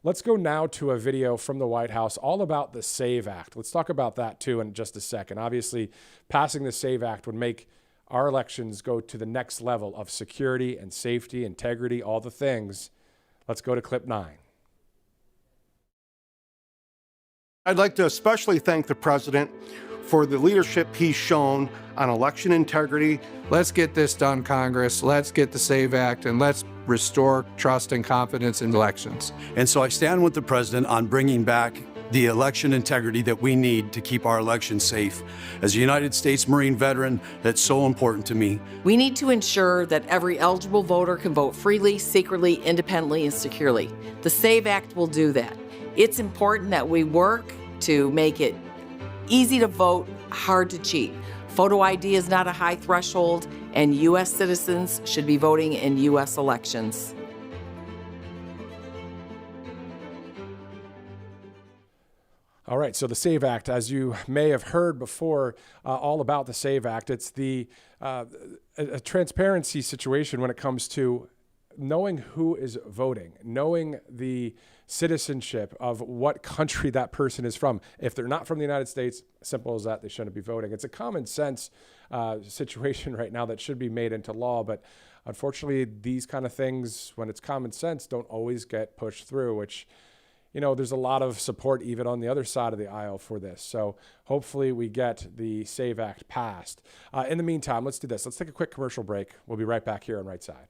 Let's go now to a video from the White House all about the SAVE Act. Let's talk about that too in just a second. Obviously, passing the SAVE Act would make our elections go to the next level of security and safety, integrity, all the things. Let's go to clip 9. I'd like to especially thank the president for the leadership he's shown on election integrity. Let's get this done, Congress. Let's get the SAVE Act, and let's restore trust and confidence in elections. And so I stand with the president on bringing back the election integrity that we need to keep our elections safe. As a United States Marine veteran, that's so important to me. We need to ensure that every eligible voter can vote freely, secretly, independently, and securely. The SAVE Act will do that. It's important that we work to make it easy to vote, hard to cheat. Photo ID is not a high threshold, and U.S. citizens should be voting in U.S. elections. All right, so the SAVE Act, as you may have heard before, all about the SAVE Act, it's a transparency situation when it comes to knowing who is voting, knowing the citizenship of what country that person is from. If they're not from the United States, simple as that, they shouldn't be voting. It's a common sense situation right now that should be made into law, but unfortunately, these kind of things, when it's common sense, don't always get pushed through, which, you know, there's a lot of support even on the other side of the aisle for this. So hopefully we get the SAVE Act passed. In the meantime, let's do this. Let's take a quick commercial break. We'll be right back here on Right Side.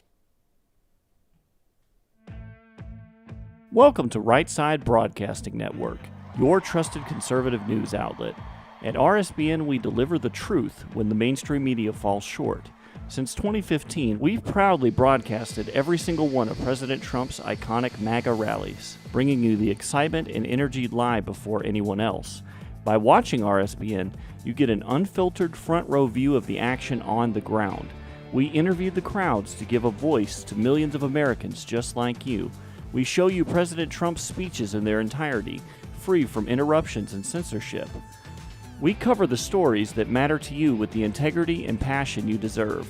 Welcome to Right Side Broadcasting Network, your trusted conservative news outlet. At RSBN, we deliver the truth when the mainstream media falls short. Since 2015, we've proudly broadcasted every single one of President Trump's iconic MAGA rallies, bringing you the excitement and energy live before anyone else. By watching RSBN, you get an unfiltered front row view of the action on the ground. We interview the crowds to give a voice to millions of Americans just like you. We show you President Trump's speeches in their entirety, free from interruptions and censorship. We cover the stories that matter to you with the integrity and passion you deserve.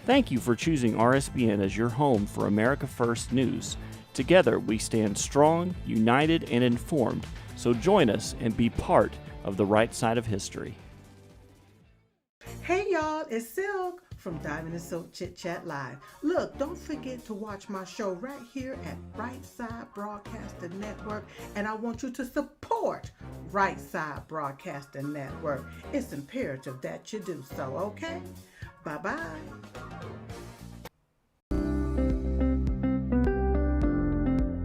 Thank you for choosing RSBN as your home for America First News. Together, we stand strong, united, and informed. So join us and be part of the right side of history. Hey y'all, it's Silk from Diamond and Silk Chit Chat Live. Look, don't forget to watch my show right here at Right Side Broadcasting Network, and I want you to support Right Side Broadcasting Network. It's imperative that you do so, okay? Bye-bye.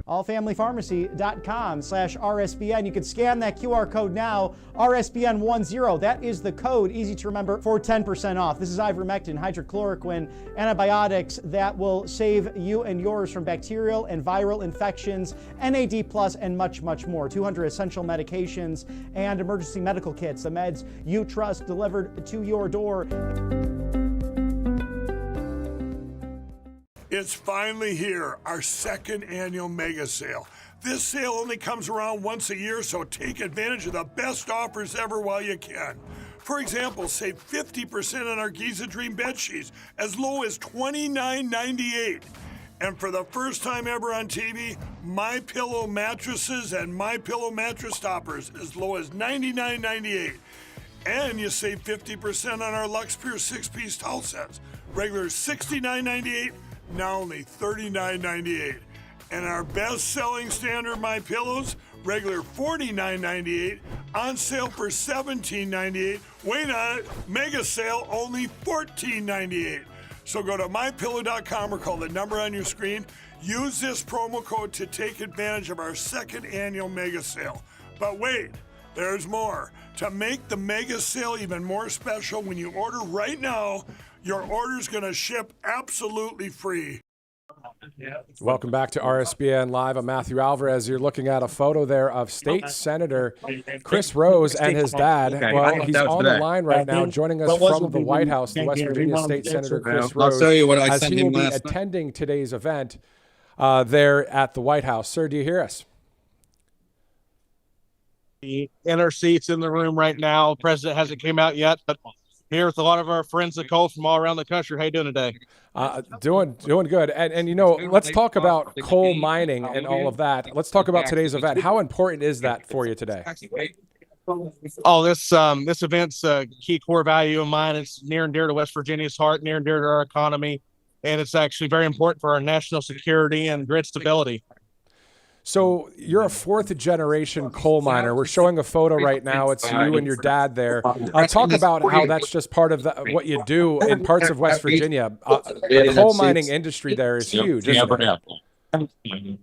allfamilypharmacy.com/RSBN. You can scan that QR code now, RSBN10. That is the code, easy to remember, for 10% off. This is ivermectin, hydrochloroquine, antibiotics that will save you and yours from bacterial and viral infections, NAD+, and much, much more. 200 essential medications and emergency medical kits, the meds you trust delivered to your door. It's finally here, our second annual mega sale. This sale only comes around once a year, so take advantage of the best offers ever while you can. For example, save 50% on our Giza Dream bed sheets, as low as $29.98. And for the first time ever on TV, MyPillow mattresses and MyPillow mattress toppers, as low as $99.98. And you save 50% on our Lux Pure 6-piece towel sets, regular $69.98. Now only $39.98. And our best-selling standard MyPillows, regular $49.98, on sale for $17.98. Wait on it, mega sale, only $14.98. So go to MyPillow.com or call the number on your screen. Use this promo code to take advantage of our second annual mega sale. But wait, there's more. To make the mega sale even more special, when you order right now, your order's going to ship absolutely free. Welcome back to RSBN Live. I'm Matthew Alvarez. You're looking at a photo there of State Senator Chris Rose and his dad. Well, he's on the line right now, joining us from the White House, the West Virginia State Senator Chris Rose, as he will be attending today's event there at the White House. Sir, do you hear us? The inner seats in the room right now. The president hasn't came out yet, but here with a lot of our friends of coal from all around the country. How you doing today? Doing good. And you know, let's talk about coal mining and all of that. Let's talk about today's event. How important is that for you today? Oh, this event's a key core value of mine. It's near and dear to West Virginia's heart, near and dear to our economy, and it's actually very important for our national security and grid stability. So you're a fourth-generation coal miner. We're showing a photo right now. It's you and your dad there. Talk about how that's just part of what you do in parts of West Virginia. The coal mining industry there is huge, isn't it?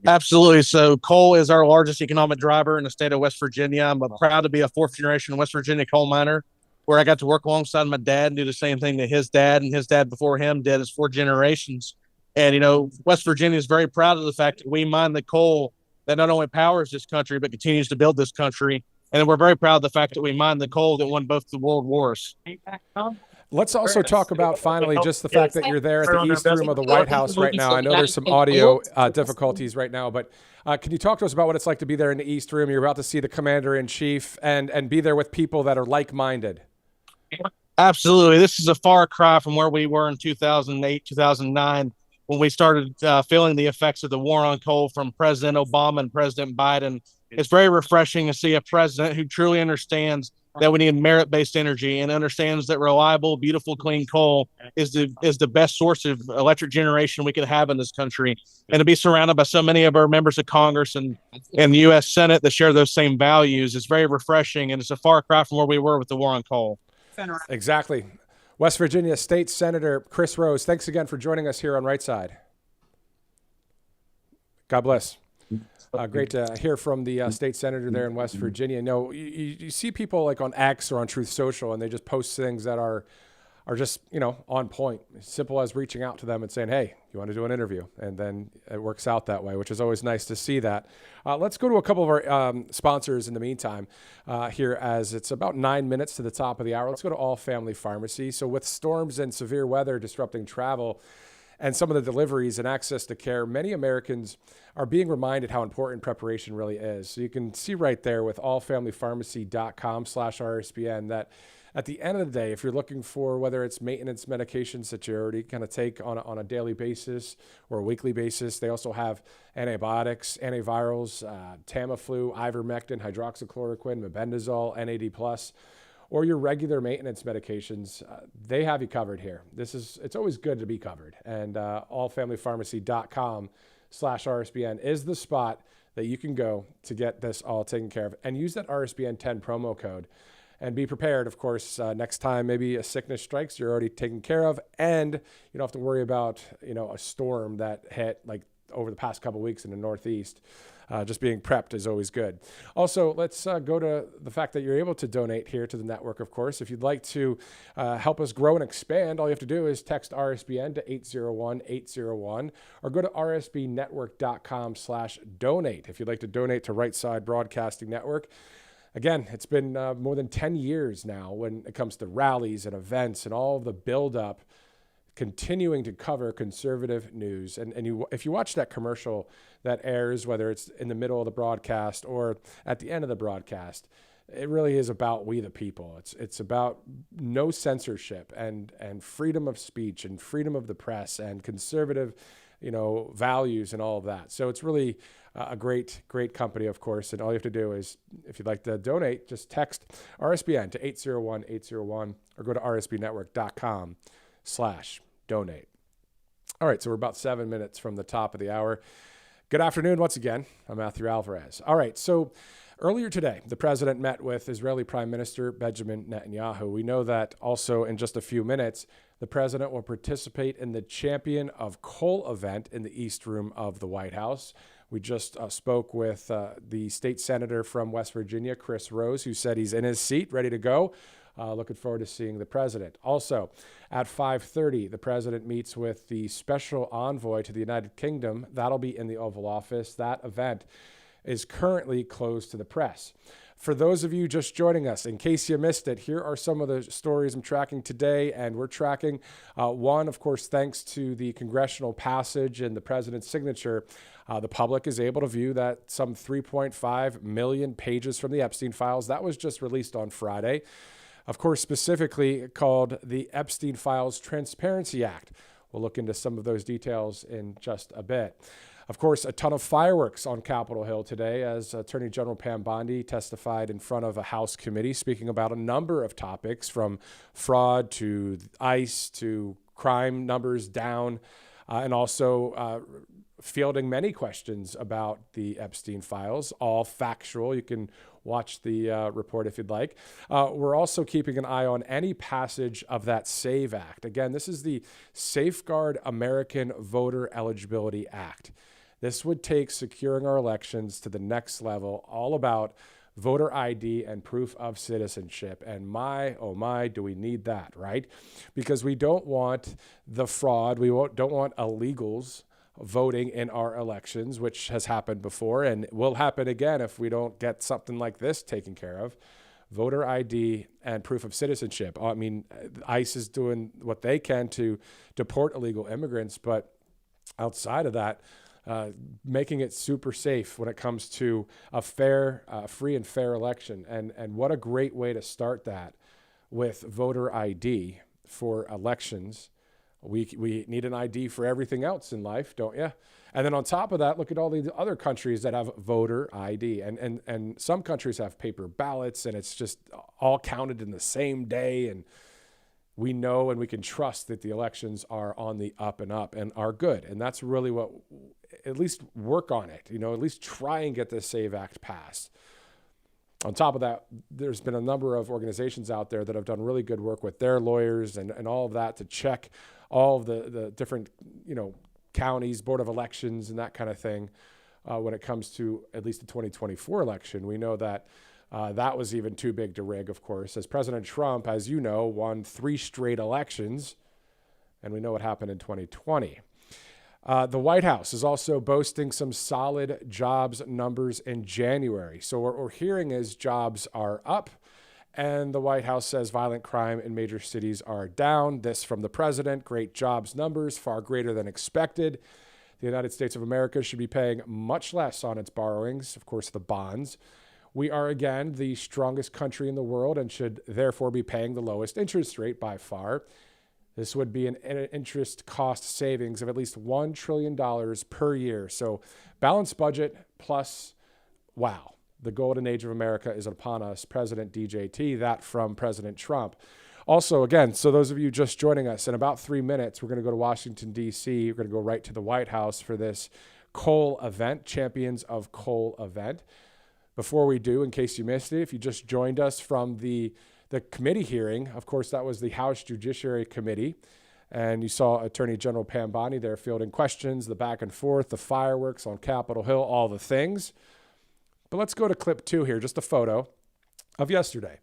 Absolutely. So coal is our largest economic driver in the state of West Virginia. I'm proud to be a fourth generation West Virginia coal miner, where I got to work alongside my dad and do the same thing that his dad and his dad before him did as 4 generations. And, West Virginia is very proud of the fact that we mine the coal that not only powers this country, but continues to build this country. And we're very proud of the fact that we mine the coal that won both the world wars. Let's also talk about, finally, just the fact that you're there at the East Room of the White House right now. I know there's some audio difficulties right now, but can you talk to us about what it's like to be there in the East Room? You're about to see the Commander-in-Chief and be there with people that are like-minded. Absolutely. This is a far cry from where we were in 2008, 2009, when we started feeling the effects of the war on coal from President Obama and President Biden. It's very refreshing to see a president who truly understands that we need merit-based energy and understands that reliable, beautiful, clean coal is the best source of electric generation we could have in this country. And to be surrounded by so many of our members of Congress and the U.S. Senate that share those same values is very refreshing, and it's a far cry from where we were with the war on coal. Exactly. West Virginia State Senator Chris Rose, thanks again for joining us here on Right Side. God bless. Great to hear from the state senator there in West Virginia. You see people like on X or on Truth Social, and they just post things that are just, on point. As simple as reaching out to them and saying, hey, you want to do an interview? And then it works out that way, which is always nice to see that. Let's go to a couple of our sponsors in the meantime here, as it's about 9 minutes to the top of the hour. Let's go to All Family Pharmacy. So with storms and severe weather disrupting travel and some of the deliveries and access to care, many Americans are being reminded how important preparation really is. So you can see right there with allfamilypharmacy.com/RSBN that at the end of the day, if you're looking for whether it's maintenance medications that you already kind of take on a daily basis or a weekly basis, they also have antibiotics, antivirals, Tamiflu, ivermectin, hydroxychloroquine, mebendazole, NAD+, or your regular maintenance medications, they have you covered here. It's always good to be covered. And allfamilypharmacy.com/RSBN is the spot that you can go to get this all taken care of. And use that RSBN 10 promo code. And be prepared, of course, next time maybe a sickness strikes, you're already taken care of. And you don't have to worry about, a storm that hit like over the past couple of weeks in the Northeast. Just being prepped is always good. Also, let's go to the fact that you're able to donate here to the network, of course. If you'd like to help us grow and expand, all you have to do is text RSBN to 801-801 or go to rsbnetwork.com/donate if you'd like to donate to Right Side Broadcasting Network. Again, it's been more than 10 years now when it comes to rallies and events and all of the buildup, continuing to cover conservative news. And if you watch that commercial that airs, whether it's in the middle of the broadcast or at the end of the broadcast, it really is about we the people. It's about no censorship and freedom of speech and freedom of the press and conservative, values and all of that. So it's really a great company, of course. And all you have to do is, if you'd like to donate, just text RSBN to 801-801 or go to rsbnetwork.com/donate. All right, so we're about 7 minutes from the top of the hour. Good afternoon once again. I'm Matthew Alvarez. All right, so earlier today, the president met with Israeli Prime Minister Benjamin Netanyahu. We know that also in just a few minutes, the president will participate in the Champion of Coal event in the East Room of the White House. We just spoke with the state senator from West Virginia, Chris Rose, who said he's in his seat, ready to go. Looking forward to seeing the president. Also, at 5:30, the president meets with the special envoy to the United Kingdom. That'll be in the Oval Office. That event is currently closed to the press. For those of you just joining us, in case you missed it, here are some of the stories I'm tracking today, and we're tracking one, of course, thanks to the congressional passage and the president's signature. The public is able to view that some 3.5 million pages from the Epstein files. That was just released on Friday. Of course, specifically called the Epstein Files Transparency Act. We'll look into some of those details in just a bit. Of course, a ton of fireworks on Capitol Hill today as Attorney General Pam Bondi testified in front of a House committee speaking about a number of topics from fraud to ICE to crime numbers down and also fielding many questions about the Epstein files, all factual. You can watch the report if you'd like. We're also keeping an eye on any passage of that SAVE Act. Again, this is the Safeguard American Voter Eligibility Act. This would take securing our elections to the next level, all about voter ID and proof of citizenship. And my, oh my, do we need that, right? Because we don't want the fraud. We don't want illegals voting in our elections, which has happened before and will happen again if we don't get something like this taken care of. Voter ID and proof of citizenship. I mean, ICE is doing what they can to deport illegal immigrants, but outside of that, making it super safe when it comes to a fair, free and fair election. And what a great way to start that with voter ID for elections. We need an ID for everything else in life, don't you? And then on top of that, look at all the other countries that have voter ID. And some countries have paper ballots, and it's just all counted in the same day. And we know and we can trust that the elections are on the up and up and are good. And that's really what, at least work on it, at least try and get the SAVE Act passed. On top of that, there's been a number of organizations out there that have done really good work with their lawyers and all of that to check all of the different, counties, Board of Elections, and that kind of thing when it comes to at least the 2024 election. We know that that was even too big to rig, of course, as President Trump, as you know, won 3 straight elections, and we know what happened in 2020. The White House is also boasting some solid jobs numbers in January. So what we're hearing is jobs are up, and the White House says violent crime in major cities are down. This from the president, great jobs numbers, far greater than expected. The United States of America should be paying much less on its borrowings, of course, the bonds. We are, again, the strongest country in the world and should therefore be paying the lowest interest rate by far. This would be an interest cost savings of at least $1 trillion per year. So balanced budget plus, wow, the golden age of America is upon us. President DJT, that from President Trump. Also, again, so those of you just joining us, in about 3 minutes, we're going to go to Washington, D.C. We're going to go right to the White House for this coal event, Champions of Coal event. Before we do, in case you missed it, if you just joined us from the committee hearing, of course, that was the House Judiciary Committee. And you saw Attorney General Pam Bondi there fielding questions, the back and forth, the fireworks on Capitol Hill, all the things. But let's go to clip 2 here, just a photo of yesterday.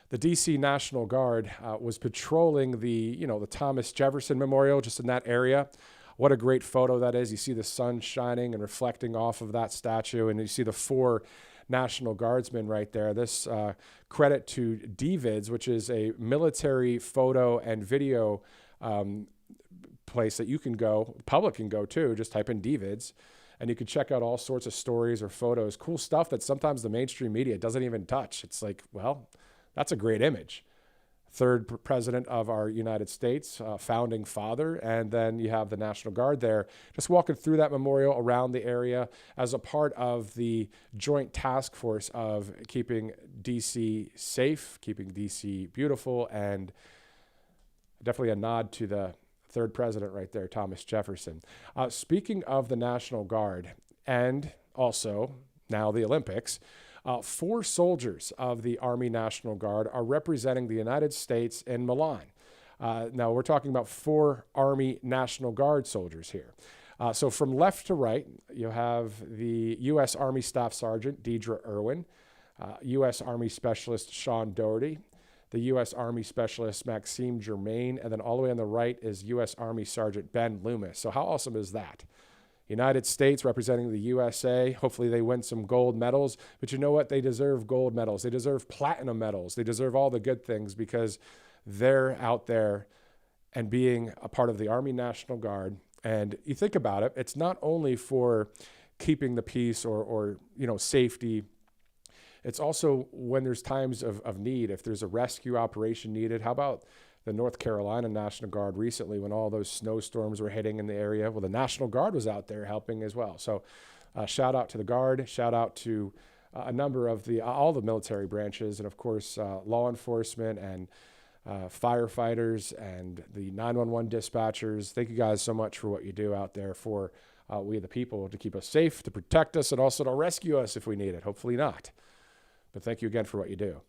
The D.C. National Guard was patrolling the Thomas Jefferson Memorial just in that area. What a great photo that is. You see the sun shining and reflecting off of that statue, and you see the 4 National Guardsmen right there. This credit to DVids, which is a military photo and video place that you can go, the public can go to, just type in DVids, and you can check out all sorts of stories or photos, cool stuff that sometimes the mainstream media doesn't even touch. It's like, well, that's a great image. 3rd president of our United States, founding father, and then you have the National Guard there, just walking through that memorial around the area as a part of the joint task force of keeping D.C. safe, keeping D.C. beautiful, and definitely a nod to the 3rd president right there, Thomas Jefferson. Speaking of the National Guard, and also now the Olympics, 4 soldiers of the Army National Guard are representing the United States in Milan. Now, we're talking about 4 Army National Guard soldiers here. So from left to right, you have the U.S. Army Staff Sergeant Deidre Irwin, U.S. Army Specialist Sean Doherty, the U.S. Army Specialist Maxime Germain, and then all the way on the right is U.S. Army Sergeant Ben Loomis. So how awesome is that? United States representing the USA. Hopefully they win some gold medals. But you know what? They deserve gold medals. They deserve platinum medals. They deserve all the good things because they're out there and being a part of the Army National Guard. And you think about it, it's not only for keeping the peace or safety. It's also when there's times of need, if there's a rescue operation needed. How about the North Carolina National Guard recently when all those snowstorms were hitting in the area? Well, the National Guard was out there helping as well. So shout out to the Guard, shout out to a number of all the military branches, and of course, law enforcement and firefighters and the 911 dispatchers. Thank you guys so much for what you do out there for we the people, to keep us safe, to protect us, and also to rescue us if we need it. Hopefully not. But thank you again for what you do.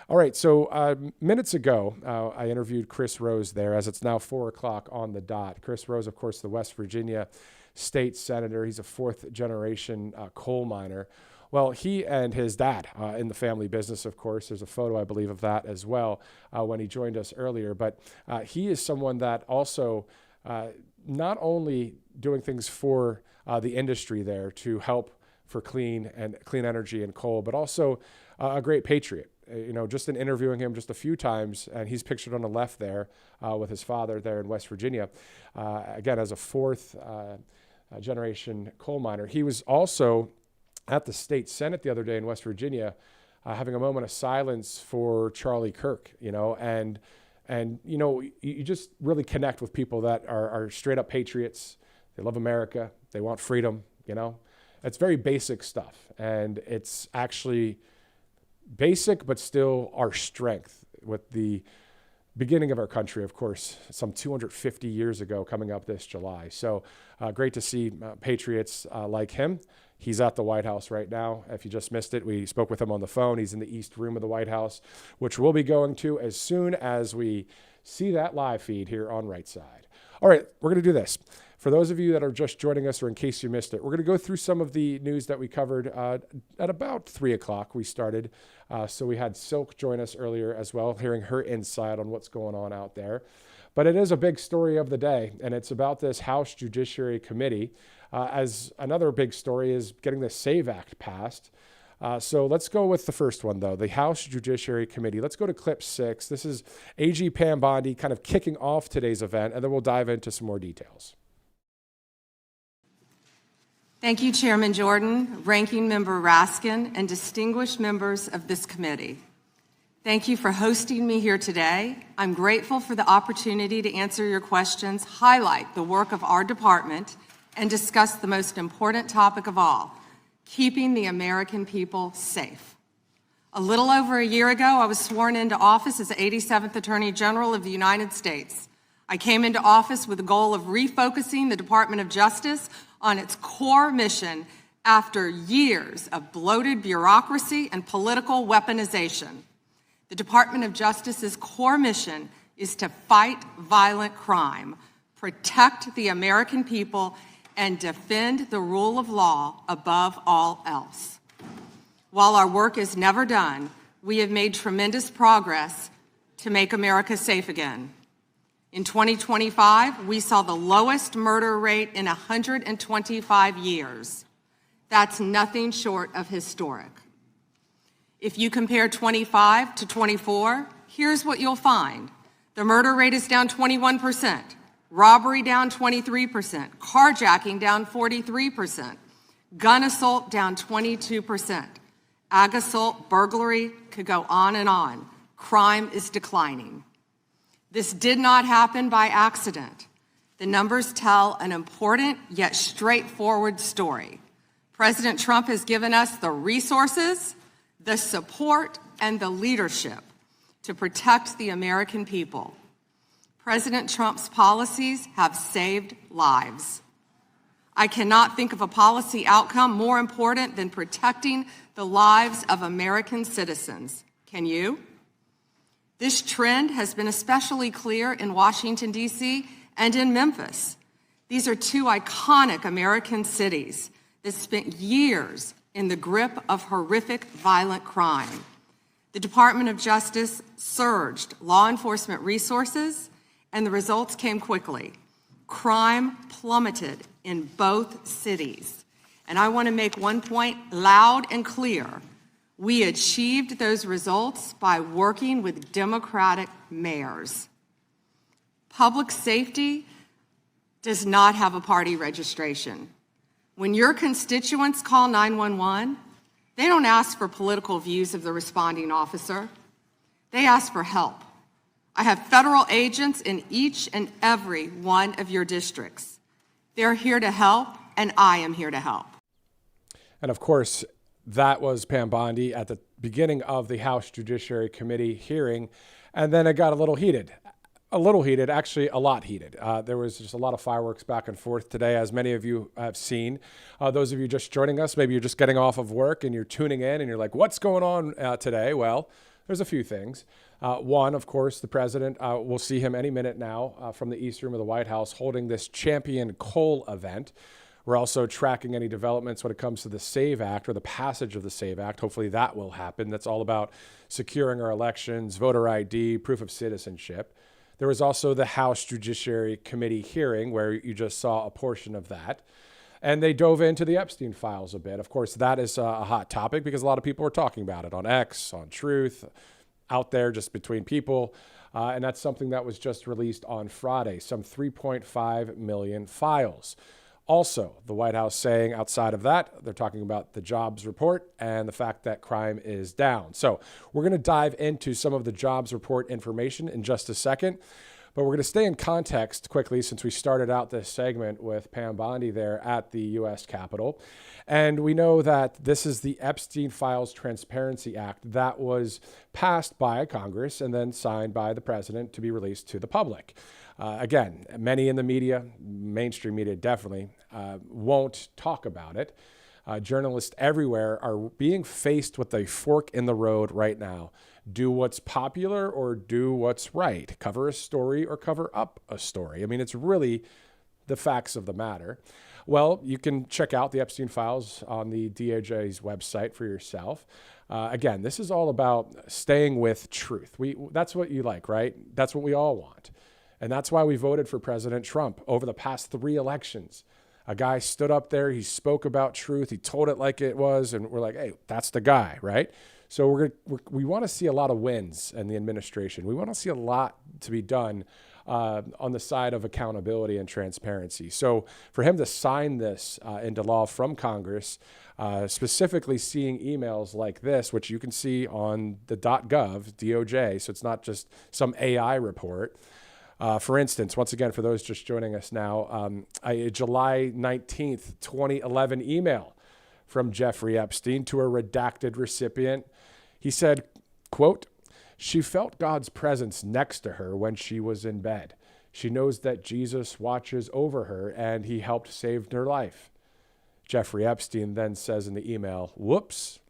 All right, so minutes ago, I interviewed Chris Rose there, as it's now 4 o'clock on the dot. Chris Rose, of course, the West Virginia state senator. He's a fourth-generation coal miner. Well, he and his dad in the family business, of course. There's a photo, I believe, of that as well when he joined us earlier. But he is someone that also not only doing things for the industry there to help for clean energy and coal, but also a great patriot. Just in interviewing him just a few times, and he's pictured on the left there with his father there in West Virginia, again, as a fourth generation coal miner. He was also at the state Senate the other day in West Virginia, having a moment of silence for Charlie Kirk, and you just really connect with people that are straight up patriots. They love America. They want freedom, It's very basic stuff, and it's actually basic, but still our strength with the beginning of our country, of course, some 250 years ago coming up this July. So great to see patriots like him. He's at the White House right now. If you just missed it, we spoke with him on the phone. He's in the East Room of the White House, which we'll be going to as soon as we see that live feed here on Right Side. All right, we're going to do this. For those of you that are just joining us or in case you missed it, we're going to go through some of the news that we covered at about 3 o'clock. We started. So we had Silk join us earlier as well, hearing her insight on what's going on out there. But it is a big story of the day, and it's about this House Judiciary Committee. As another big story is getting the SAVE Act passed. So let's go with the first one, though, the House Judiciary Committee. Let's go to clip 6. This is AG Pam Bondi kind of kicking off today's event, and then we'll dive into some more details. Thank you, Chairman Jordan, Ranking Member Raskin, and distinguished members of this committee. Thank you for hosting me here today. I'm grateful for the opportunity to answer your questions, highlight the work of our department, and discuss the most important topic of all, keeping the American people safe. A little over a year ago, I was sworn into office as the 87th Attorney General of the United States. I came into office with the goal of refocusing the Department of Justice on its core mission after years of bloated bureaucracy and political weaponization. The Department of Justice's core mission is to fight violent crime, protect the American people, and defend the rule of law above all else. While our work is never done, we have made tremendous progress to make America safe again. In 2025, we saw the lowest murder rate in 125 years. That's nothing short of historic. If you compare 25 to 24, here's what you'll find. The murder rate is down 21%, robbery down 23%, carjacking down 43%, gun assault down 22%, ag assault, burglary, could go on and on. Crime is declining. This did not happen by accident. The numbers tell an important yet straightforward story. President Trump has given us the resources, the support, and the leadership to protect the American people. President Trump's policies have saved lives. I cannot think of a policy outcome more important than protecting the lives of American citizens. Can you? This trend has been especially clear in Washington, D.C. and in Memphis. These are two iconic American cities that spent years in the grip of horrific violent crime. The Department of Justice surged law enforcement resources, and the results came quickly. Crime plummeted in both cities. And I want to make one point loud and clear. We achieved those results by working with Democratic mayors. Public safety does not have a party registration. When your constituents call 911, they don't ask for political views of the responding officer. They ask for help. I have federal agents in each and every one of your districts. They're here to help, and I am here to help. And of course, that was Pam Bondi at the beginning of the House Judiciary Committee hearing, and then it got a little heated. a little heated, actually a lot heated. There was just a lot of fireworks back and forth today, as many of you have seen. Those of you just joining us, maybe you're just getting off of work and you're tuning in and you're like, what's going on today? Well, there's a few things. One, of course, the president, we'll see him any minute now from the East Room of the White House holding this Champion Coal event. We're also tracking any developments when it comes to the SAVE Act or the passage of the SAVE Act. Hopefully that will happen. That's all about securing our elections, voter ID, proof of citizenship. There was also the House Judiciary Committee hearing where you just saw a portion of that. And they dove into the Epstein files a bit. Of course, that is a hot topic because a lot of people are talking about it on X, on Truth, out there just between people. And that's something that was just released on Friday, some 3.5 million files. Also, the White House saying outside of that, they're talking about the jobs report and the fact that crime is down. So we're going to dive into some of the jobs report information in just a second, but we're going to stay in context quickly since we started out this segment with Pam Bondi there at the U.S. Capitol. And we know that this is the Epstein Files Transparency Act that was passed by Congress and then signed by the president to be released to the public. Again, many in the media, mainstream media definitely, won't talk about it. Journalists everywhere are being faced with a fork in the road right now. Do what's popular or do what's right? Cover a story or cover up a story? I mean, it's really the facts of the matter. Well, you can check out the Epstein files on the DOJ's website for yourself. Again, this is all about staying with truth. That's what you like, right? That's what we all want. And that's why we voted for President Trump over the past 3 elections. A guy stood up there, he spoke about truth, he told it like it was, and we're like, hey, that's the guy, right? So we want to see a lot of wins in the administration. We want to see a lot to be done on the side of accountability and transparency. So for him to sign this into law from Congress, specifically seeing emails like this, which you can see on the .gov, DOJ, so it's not just some AI report. For instance, once again, for those just joining us now, a July 19th, 2011 email from Jeffrey Epstein to a redacted recipient. He said, quote, "She felt God's presence next to her when she was in bed. She knows that Jesus watches over her and he helped save her life." Jeffrey Epstein then says in the email, whoops.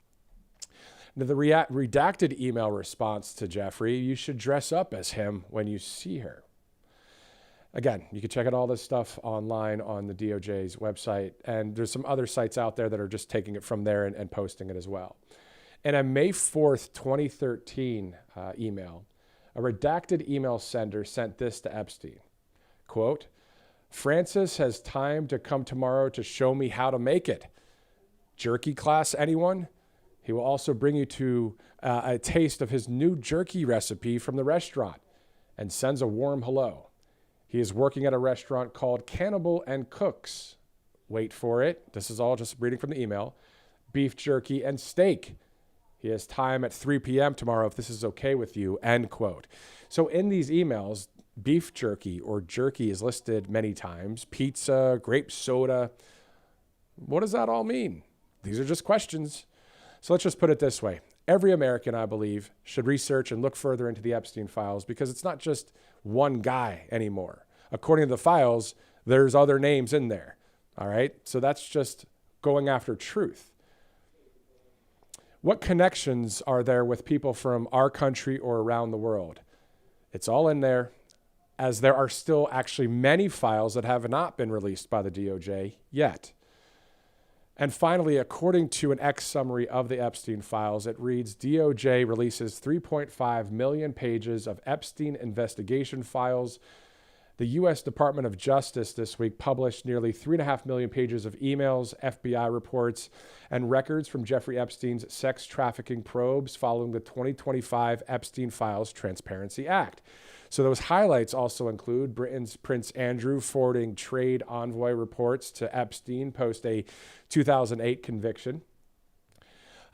Now, the redacted email response to Jeffrey, "You should dress up as him when you see her." Again, you can check out all this stuff online on the DOJ's website, and there's some other sites out there that are just taking it from there and posting it as well. In a May 4th, 2013 email, a redacted email sender sent this to Epstein. Quote, "Francis has time to come tomorrow to show me how to make it. Jerky class, anyone? He will also bring you to a taste of his new jerky recipe from the restaurant," and sends a warm hello. He is working at a restaurant called Cannibal and Cooks. Wait for it. This is all just reading from the email. Beef jerky and steak. He has time at 3 p.m. tomorrow if this is okay with you, end quote. So in these emails, beef jerky or jerky is listed many times. Pizza, grape soda. What does that all mean? These are just questions. So let's just put it this way. Every American, I believe, should research and look further into the Epstein files because it's not just one guy anymore. According to the files, there's other names in there. All right. So that's just going after truth. What connections are there with people from our country or around the world? It's all in there, as there are still actually many files that have not been released by the DOJ yet. And finally, according to an X summary of the Epstein files, it reads, DOJ releases 3.5 million pages of Epstein investigation files. The U.S. Department of Justice this week published nearly 3.5 million pages of emails, FBI reports, and records from Jeffrey Epstein's sex trafficking probes following the 2025 Epstein Files Transparency Act. So those highlights also include Britain's Prince Andrew forwarding trade envoy reports to Epstein post a 2008 conviction.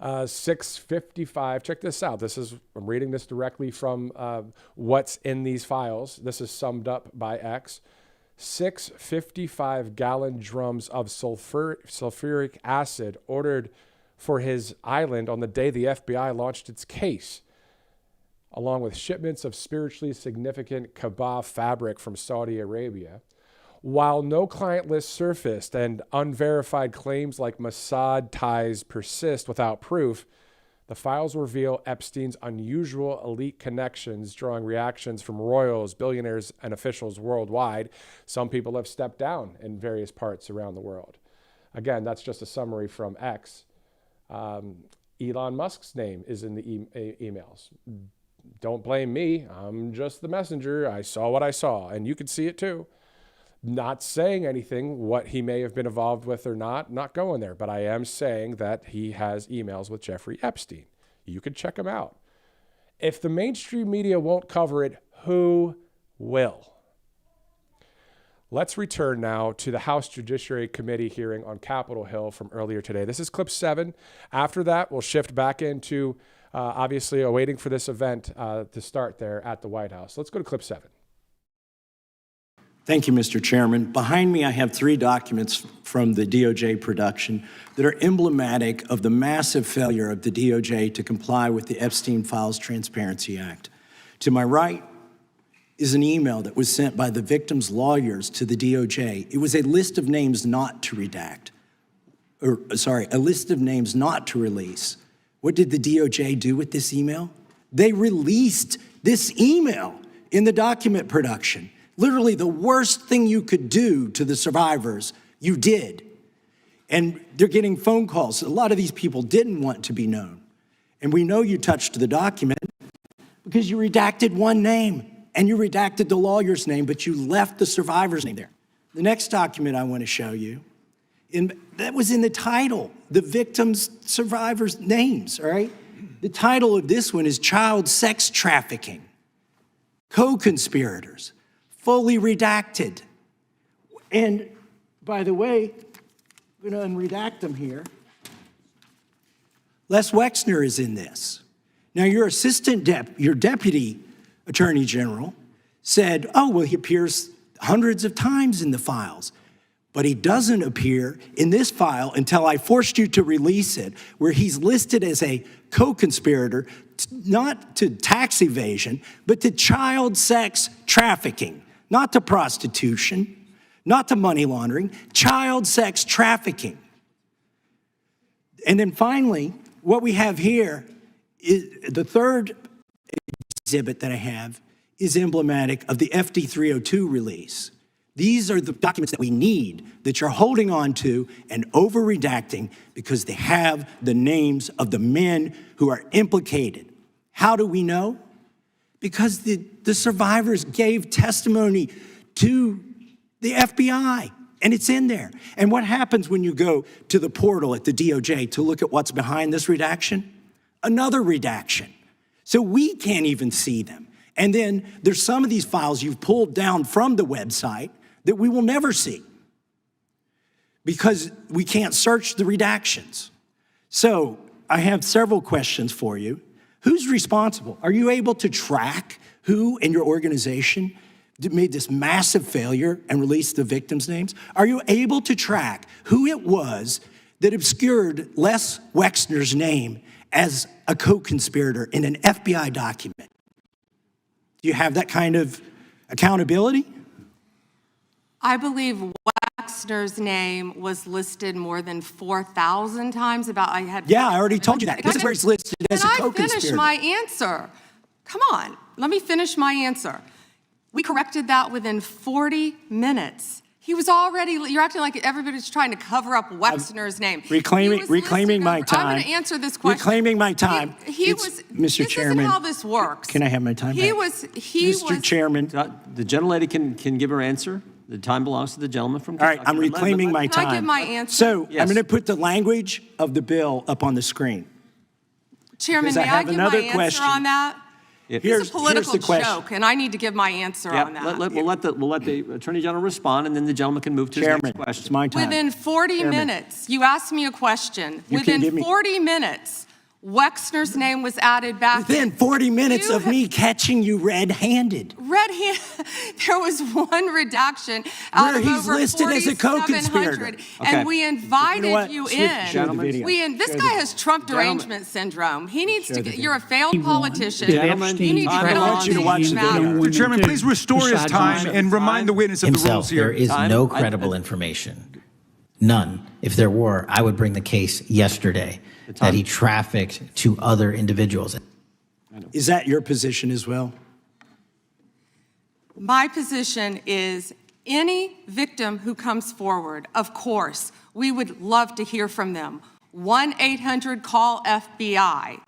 655, check this out. I'm reading this directly from what's in these files. This is summed up by X. 6 55-gallon drums of sulfuric acid ordered for his island on the day the FBI launched its case. along with shipments of spiritually significant Kaaba fabric from Saudi Arabia. While no client list surfaced and unverified claims like Mossad ties persist without proof, the files reveal Epstein's unusual elite connections, drawing reactions from royals, billionaires, and officials worldwide. Some people have stepped down in various parts around the world. Again, that's just a summary from X. Elon Musk's name is in the emails. Don't blame me. I'm just the messenger. I saw what I saw, and you can see it too. Not saying anything, what he may have been involved with or not going there, but I am saying that he has emails with Jeffrey Epstein. You can check him out. If the mainstream media won't cover it, who will? Let's return now to the House Judiciary Committee hearing on Capitol Hill from earlier today. This is clip 7. After that, we'll shift back into, obviously, waiting for this event to start there at the White House. Let's go to clip 7. Thank you, Mr. Chairman. Behind me, I have 3 documents from the DOJ production that are emblematic of the massive failure of the DOJ to comply with the Epstein Files Transparency Act. To my right is an email that was sent by the victim's lawyers to the DOJ. It was a list of names not to redact, a list of names not to release. What did the DOJ do with this email? They released this email in the document production. Literally the worst thing you could do to the survivors, you did. And they're getting phone calls. A lot of these people didn't want to be known. And we know you touched the document because you redacted one name and you redacted the lawyer's name, but you left the survivor's name there. The next document I want to show you, that was in the title, the victims' survivors' names, all right? The title of this one is Child Sex Trafficking, Co-Conspirators. Fully redacted. And by the way, I'm going to unredact them here. Les Wexner is in this. Now, your your deputy attorney general said, oh, well, he appears hundreds of times in the files, but he doesn't appear in this file until I forced you to release it, where he's listed as a co-conspirator, not to tax evasion, but to child sex trafficking. Not to prostitution, not to money laundering, child sex trafficking. And then finally, what we have here is the third exhibit that I have is emblematic of the FD 302 release. These are the documents that we need that you're holding on to and over-redacting because they have the names of the men who are implicated. How do we know? Because the survivors gave testimony to the FBI, and it's in there. And what happens when you go to the portal at the DOJ to look at what's behind this redaction? Another redaction. So we can't even see them. And then there's some of these files you've pulled down from the website that we will never see because we can't search the redactions. So I have several questions for you. Who's responsible? Are you able to track who in your organization made this massive failure and released the victims' names? Are you able to track who it was that obscured Les Wexner's name as a co-conspirator in an FBI document? Do you have that kind of accountability? I believe Wexner's name was listed more than 4,000 times. Yeah, I already told you that. This is where he's listed as a co-conspirator. Can I finish my answer? Come on, let me finish my answer. We corrected that within 40 minutes. He was already, you're acting like everybody's trying to cover up Wexner's name. Reclaiming my time. I'm going to answer this question. Reclaiming my time. Mr. Chairman. This isn't how this works. Can I have my time back? Mr. Chairman. The gentlelady can give her answer. The time belongs to the gentleman from Kentucky. All right, I'm reclaiming my time. Can I give my answer? So I'm going to put the language of the bill up on the screen. Chairman, may I give my answer on that? It's a political joke, and I need to give my answer on that. We'll let the Attorney General respond, and then the gentleman can move to his next question. It's my time. Within 40 minutes, you asked me a question. Within 40 minutes, Wexner's name was added back. Within 40 minutes of me catching you red-handed. There was one redaction out Where of he's over listed as a co-conspirator. 4,700, Okay. and we invited you in. Show the video. This guy has Trump derangement syndrome. He needs to get. You're a failed politician. Gentlemen, You need to I get want on you to watch these the video. matters. Mr. Chairman, please restore his time and remind the witness of the Himself, rules here. there is no credible information. None. If there were, I would bring the case yesterday that he trafficked to other individuals. Is that your position as well? My position is any victim who comes forward, of course, we would love to hear from them. 1-800-CALL-FBI.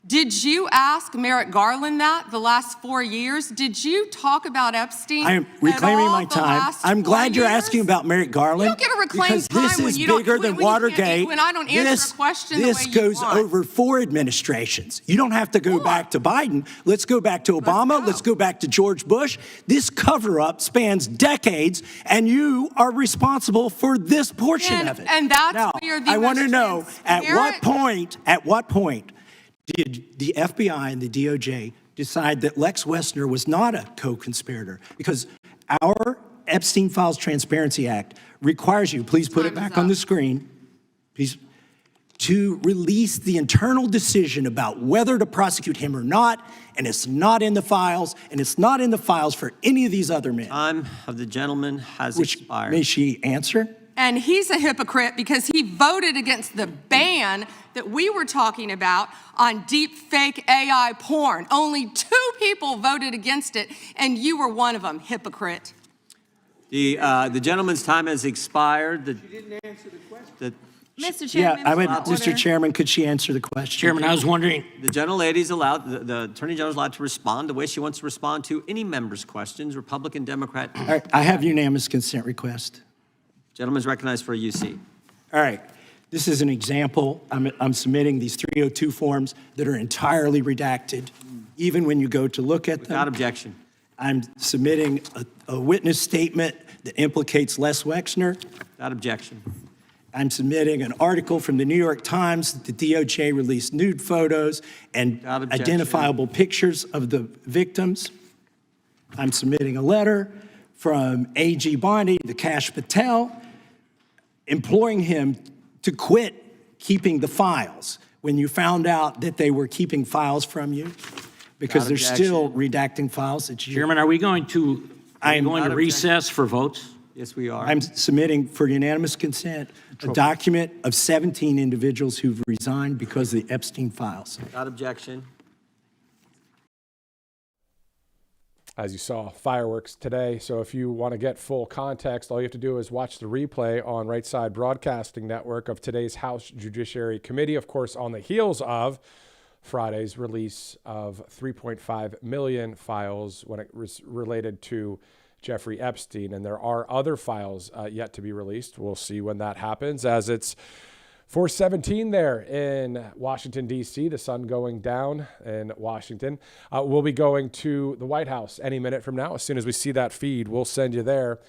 Did you ask Merrick Garland that the last 4 years? Did you talk about Epstein? I am reclaiming my the time. last I'm glad 4 you're years? asking about Merrick Garland. You don't get to reclaim because time this when is you don't- bigger than when you can't- Watergate. when I don't answer a question the this way you goes want. over 4 administrations. You don't have to go back to Biden. Let's go back to Obama. Let's go back to George Bush. This cover-up spans decades, and you are responsible for this portion of it. And that's now, where the I want to most know at what transparent- point did the FBI and the DOJ decide that Lex Wessner was not a co-conspirator? Because our Epstein Files Transparency Act requires you, please put it back on the screen, please, to release the internal decision about whether to prosecute him or not, and it's not in the files, and it's not in the files for any of these other men. Time of the gentleman has expired. May she answer? And he's a hypocrite because he voted against the ban that we were talking about on deep fake AI porn. Only 2 people voted against it, and you were one of them, hypocrite. The gentleman's time has expired. Mr. Chairman, Yeah, Mr. Chairman, could she answer the question? Chairman, I was wondering. The gentlelady's allowed, the Attorney General's allowed to respond the way she wants to respond to any member's questions, Republican, Democrat. All right, I have unanimous consent request. Gentleman's recognized for a UC. All right, this is an example. I'm submitting these 302 forms that are entirely redacted, even when you go to look at them. Without objection. I'm submitting a witness statement that implicates Les Wexner. Without objection. I'm submitting an article from the New York Times that the DOJ released nude photos and identifiable pictures of the victims. I'm submitting a letter from A.G. Bondi to Kash Patel, imploring him to quit keeping the files when you found out that they were keeping files from you, because they're still redacting files that you... Chairman, are we going to recess for votes? Yes, we are. I'm submitting for unanimous consent a document of 17 individuals who've resigned because of the Epstein files. Without objection. As you saw, fireworks today. So if you want to get full context, all you have to do is watch the replay on Right Side Broadcasting Network of today's House Judiciary Committee, of course, on the heels of Friday's release of 3.5 million files when it was related to Jeffrey Epstein. And there are other files yet to be released. We'll see when that happens, as it's 4:17 there in Washington, D.C., the sun going down in Washington. We'll be going to the White House any minute from now. As soon as we see that feed, we'll send you there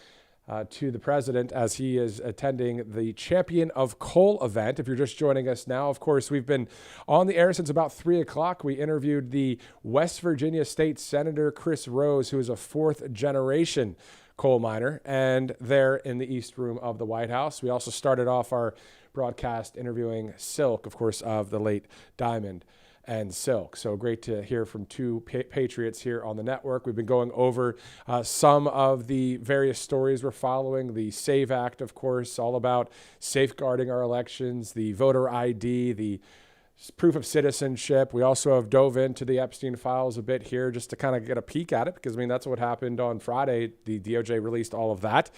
to the president as he is attending the Champion of Coal event. If you're just joining us now, of course, we've been on the air since about 3 o'clock. We interviewed the West Virginia State Senator Chris Rose, who is a 4th-generation coal miner, and there in the East Room of the White House. We also started off our broadcast interviewing Silk, of course, of the late Diamond and Silk. So great to hear from 2 patriots here on the network. We've been going over some of the various stories we're following. The SAVE Act, of course, all about safeguarding our elections, the voter ID, the proof of citizenship. We also have dove into the Epstein files a bit here just to kind of get a peek at it, because, I mean, that's what happened on Friday. The DOJ released all of that.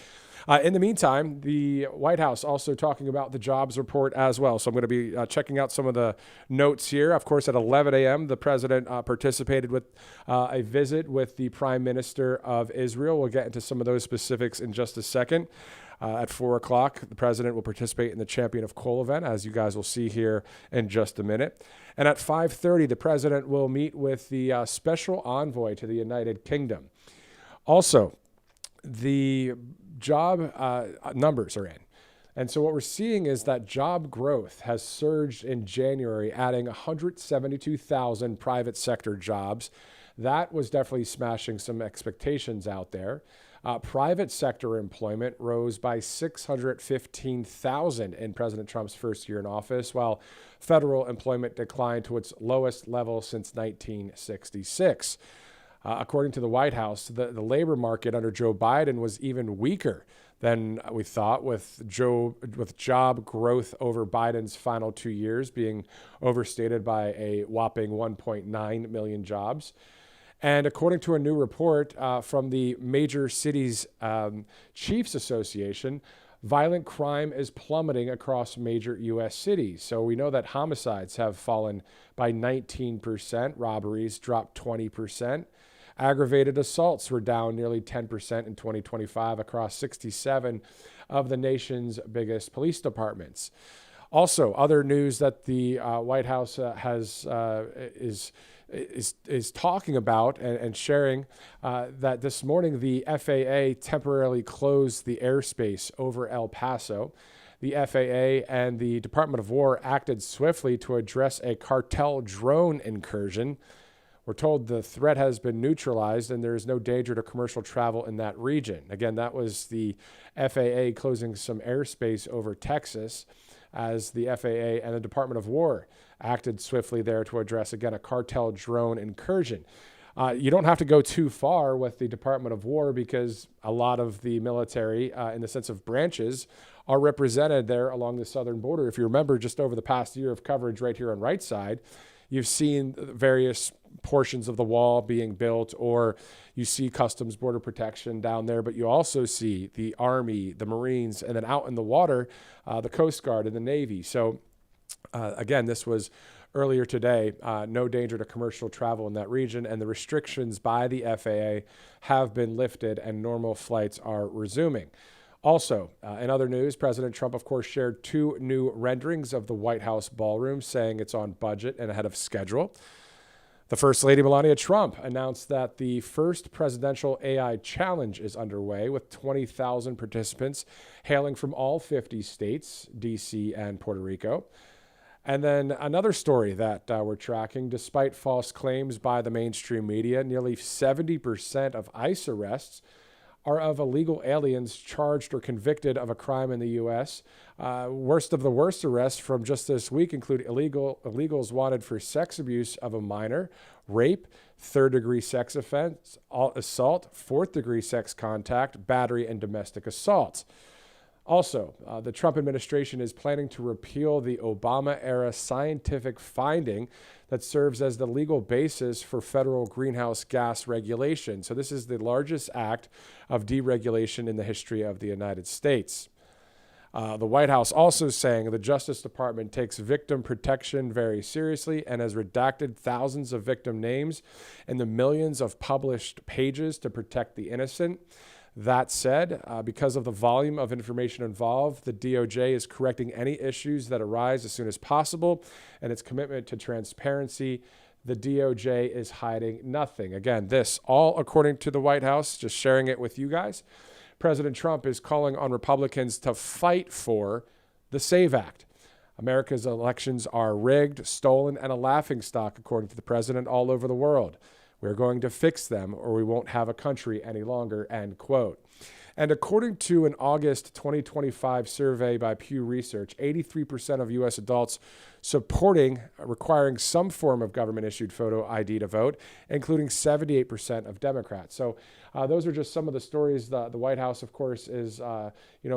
In the meantime, the White House also talking about the jobs report as well. So I'm going to be checking out some of the notes here. Of course, at 11 a.m., the president participated with a visit with the Prime Minister of Israel. We'll get into some of those specifics in just a second. At 4 o'clock, the president will participate in the Champion of Coal event, as you guys will see here in just a minute. And at 5:30, the president will meet with the special envoy to the United Kingdom. Also, the job numbers are in. And so what we're seeing is that job growth has surged in January, adding 172,000 private sector jobs. That was definitely smashing some expectations out there. Private sector employment rose by 615,000 in President Trump's first year in office, while federal employment declined to its lowest level since 1966. According to the White House, the labor market under Joe Biden was even weaker than we thought, with job growth over Biden's final 2 years being overstated by a whopping 1.9 million jobs. And according to a new report from the Major Cities Chiefs Association, violent crime is plummeting across major U.S. cities. So we know that homicides have fallen by 19%, robberies dropped 20%. Aggravated assaults were down nearly 10% in 2025 across 67 of the nation's biggest police departments. Also, other news that the White House is talking about and sharing that this morning the FAA temporarily closed the airspace over El Paso. The FAA and the Department of War acted swiftly to address a cartel drone incursion. We're told the threat has been neutralized and there is no danger to commercial travel in that region. Again, that was the FAA closing some airspace over Texas as the FAA and the Department of War acted swiftly there to address, again, a cartel drone incursion. You don't have to go too far with the Department of War because a lot of the military, in the sense of branches, are represented there along the southern border. If you remember, just over the past year of coverage right here on Right Side, you've seen various portions of the wall being built, or you see Customs Border Protection down there, but you also see the Army, the Marines, and then out in the water, the Coast Guard and the Navy. So again, this was earlier today, no danger to commercial travel in that region, and the restrictions by the FAA have been lifted and normal flights are resuming. Also, in other news, President Trump, of course, shared 2 new renderings of the White House ballroom, saying it's on budget and ahead of schedule. The First Lady, Melania Trump, announced that the first presidential AI challenge is underway with 20,000 participants hailing from all 50 states, D.C. and Puerto Rico. And then another story that we're tracking, despite false claims by the mainstream media, nearly 70% of ICE arrests are of illegal aliens charged or convicted of a crime in the U.S. Worst of the worst arrests from just this week include illegals wanted for sex abuse of a minor, rape, third-degree sex offense, assault, fourth-degree sex contact, battery, and domestic assault. Also, the Trump administration is planning to repeal the Obama-era scientific finding that serves as the legal basis for federal greenhouse gas regulation. So this is the largest act of deregulation in the history of the United States. The White House also saying the Justice Department takes victim protection very seriously and has redacted thousands of victim names in the millions of published pages to protect the innocent. That said, because of the volume of information involved, the DOJ is correcting any issues that arise as soon as possible, and its commitment to transparency. The DOJ is hiding nothing. Again, this all according to the White House, just sharing it with you guys. President Trump is calling on Republicans to fight for the SAVE Act. America's elections are rigged, stolen, and a laughingstock, according to the president, all over the world. We're going to fix them or we won't have a country any longer, end quote. And according to an August 2025 survey by Pew Research, 83% of U.S. adults supporting requiring some form of government-issued photo ID to vote, including 78% of Democrats. So those are just some of the stories that the White House, of course, is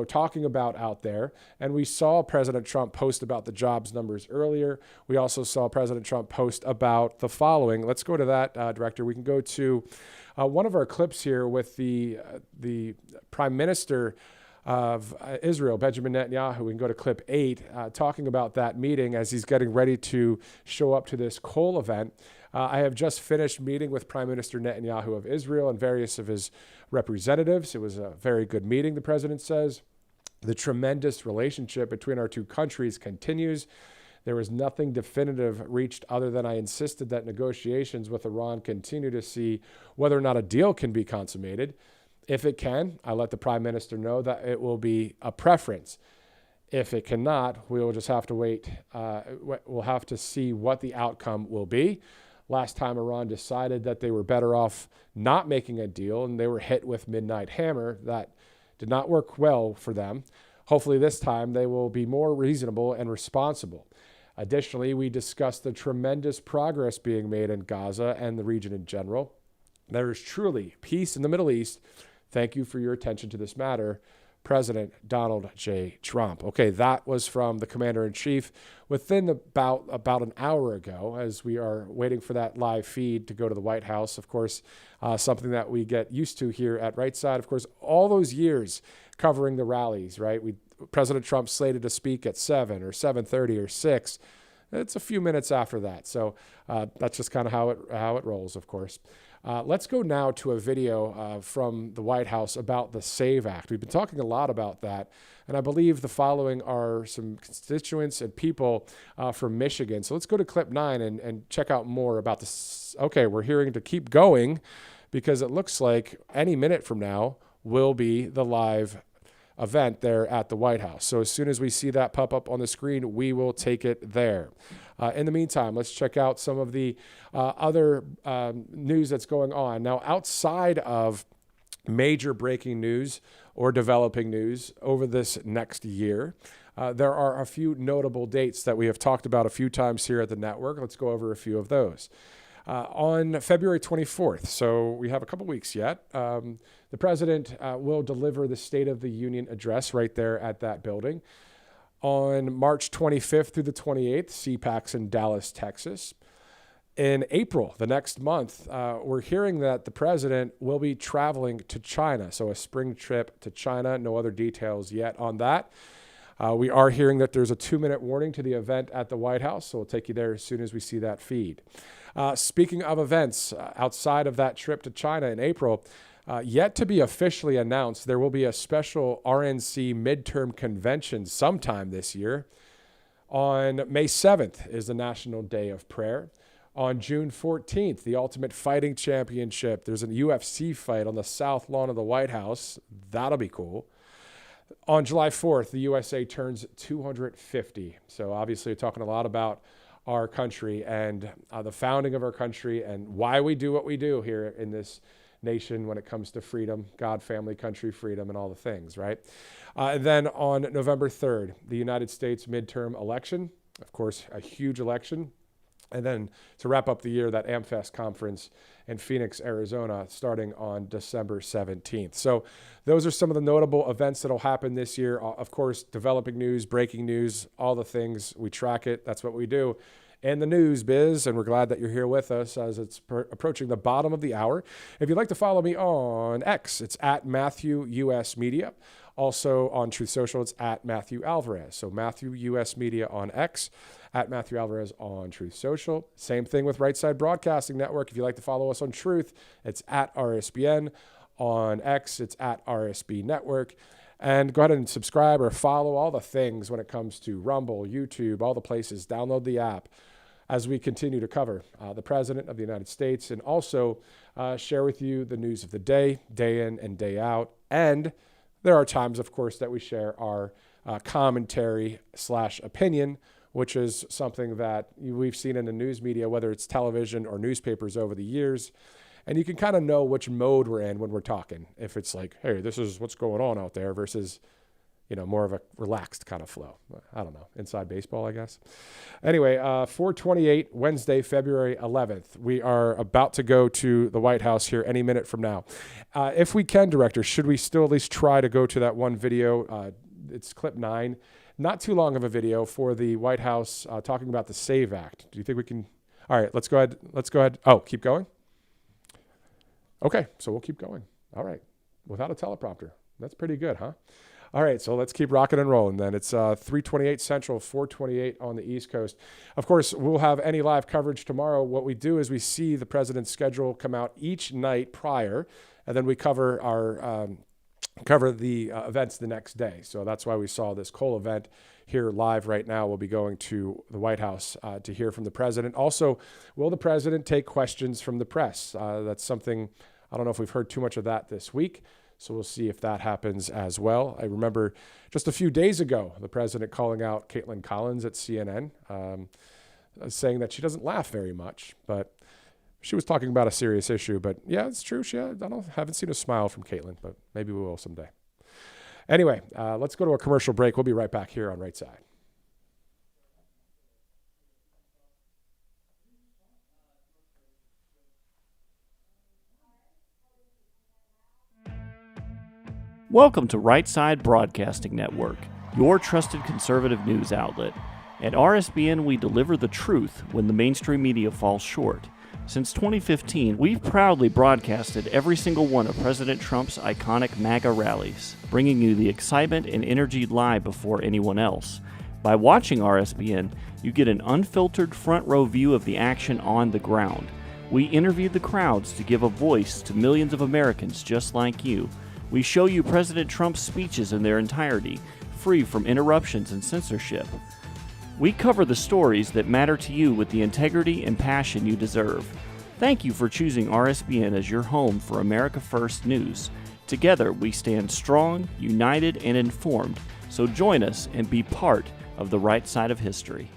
talking about out there. And we saw President Trump post about the jobs numbers earlier. We also saw President Trump post about the following. Let's go to that, Director. We can go to one of our clips here with the Prime Minister of Israel, Benjamin Netanyahu. We can go to clip 8, talking about that meeting as he's getting ready to show up to this coal event. I have just finished meeting with Prime Minister Netanyahu of Israel and various of his representatives. It was a very good meeting, the president says. The tremendous relationship between our two countries continues. There was nothing definitive reached other than I insisted that negotiations with Iran continue to see whether or not a deal can be consummated. If it can, I let the Prime Minister know that it will be a preference. If it cannot, we will just have to wait. We'll have to see what the outcome will be. Last time Iran decided that they were better off not making a deal, and they were hit with midnight hammer. That did not work well for them. Hopefully this time they will be more reasonable and responsible. Additionally, we discussed the tremendous progress being made in Gaza and the region in general. There is truly peace in the Middle East. Thank you for your attention to this matter, President Donald J. Trump. Okay, that was from the Commander-in-Chief within about an hour ago, as we are waiting for that live feed to go to the White House. Of course, something that we get used to here at Right Side. Of course, all those years covering the rallies, right? President Trump slated to speak at 7 or 7:30 or 6. It's a few minutes after that. So that's just kind of how it rolls, of course. Let's go now to a video from the White House about the SAVE Act. We've been talking a lot about that, and I believe the following are some constituents and people from Michigan. So let's go to clip 9 and check out more about this. Okay, we're hearing to keep going because it looks like any minute from now will be the live event there at the White House. So as soon as we see that pop up on the screen, we will take it there. In the meantime, let's check out some of the other news that's going on. Now, outside of major breaking news or developing news over this next year, there are a few notable dates that we have talked about a few times here at the network. Let's go over a few of those. On February 24th, so we have a couple weeks yet, the president will deliver the State of the Union address right there at that building. On March 25th through the 28th, CPAC's in Dallas, Texas. In April, the next month, we're hearing that the president will be traveling to China, so a spring trip to China. No other details yet on that. We are hearing that there's a 2-minute warning to the event at the White House, so we'll take you there as soon as we see that feed. Speaking of events, outside of that trip to China in April, yet to be officially announced, there will be a special RNC midterm convention sometime this year. On May 7th is the National Day of Prayer. On June 14th, the Ultimate Fighting Championship. There's a UFC fight on the south lawn of the White House. That'll be cool. On July 4th, the USA turns 250. So obviously, we're talking a lot about our country and the founding of our country and why we do what we do here in this nation when it comes to freedom, God, family, country, freedom, and all the things, right? And then on November 3rd, the United States midterm election, of course, a huge election. And then to wrap up the year, that AmFest conference in Phoenix, Arizona, starting on December 17th. So those are some of the notable events that will happen this year. Of course, developing news, breaking news, all the things. We track it. That's what we do in the news biz, and we're glad that you're here with us as it's approaching the bottom of the hour. If you'd like to follow me on X, it's at Matthew US Media. Also on Truth Social, it's at Matthew Alvarez. So Matthew US Media on X, at Matthew Alvarez on Truth Social. Same thing with Right Side Broadcasting Network. If you'd like to follow us on Truth, it's at RSBN. On X, it's at RSB Network. And go ahead and subscribe or follow all the things when it comes to Rumble, YouTube, all the places. Download the app as we continue to cover the President of the United States and also share with you the news of the day in and day out. And there are times, of course, that we share our commentary/opinion, which is something that we've seen in the news media, whether it's television or newspapers over the years. And you can kind of know which mode we're in when we're talking. If it's like, hey, this is what's going on out there versus, more of a relaxed kind of flow. I don't know. Inside baseball, I guess. Anyway, 4:28, Wednesday, February 11th. We are about to go to the White House here any minute from now. If we can, Director, should we still at least try to go to that one video? It's clip 9. Not too long of a video for the White House talking about the SAVE Act. Do you think we can? All right, let's go ahead. Oh, keep going? Okay, so we'll keep going. All right, without a teleprompter. That's pretty good, huh? All right, so let's keep rocking and rolling then. It's 3:28 Central, 4:28 on the East Coast. Of course, we'll have any live coverage tomorrow. What we do is we see the president's schedule come out each night prior, and then we cover the events the next day. So that's why we saw this Cole event here live right now. We'll be going to the White House to hear from the president. Also, will the president take questions from the press? That's something, I don't know if we've heard too much of that this week. So we'll see if that happens as well. I remember just a few days ago, the president calling out Caitlin Collins at CNN, saying that she doesn't laugh very much, but she was talking about a serious issue. But yeah, it's true. Haven't seen a smile from Caitlin, but maybe we will someday. Anyway, let's go to a commercial break. We'll be right back here on Right Side. Welcome to Right Side Broadcasting Network, your trusted conservative news outlet. At RSBN, we deliver the truth when the mainstream media falls short. Since 2015, we've proudly broadcasted every single one of President Trump's iconic MAGA rallies, bringing you the excitement and energy live before anyone else. By watching RSBN, you get an unfiltered front row view of the action on the ground. We interview the crowds to give a voice to millions of Americans just like you. We show you President Trump's speeches in their entirety, free from interruptions and censorship. We cover the stories that matter to you with the integrity and passion you deserve. Thank you for choosing RSBN as your home for America First News. Together, we stand strong, united, and informed. So join us and be part of the right side of history.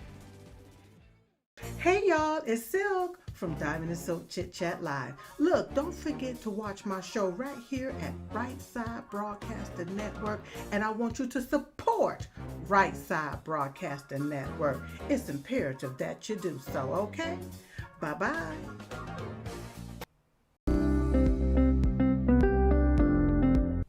Hey y'all, it's Silk from Diamond and Silk Chit Chat Live. Look, don't forget to watch my show right here at Right Side Broadcasting Network, and I want you to support Right Side Broadcasting Network. It's imperative that you do so, okay? Bye-bye.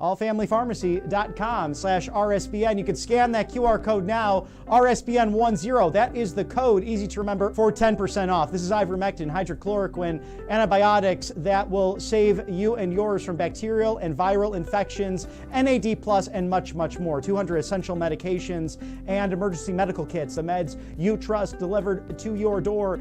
allfamilypharmacy.com/RSBN. You can scan that QR code now, RSBN10. That is the code, easy to remember, for 10% off. This is ivermectin, hydrochloroquine, antibiotics that will save you and yours from bacterial and viral infections, NAD+, and much, much more. 200 essential medications and emergency medical kits, the meds you trust delivered to your door.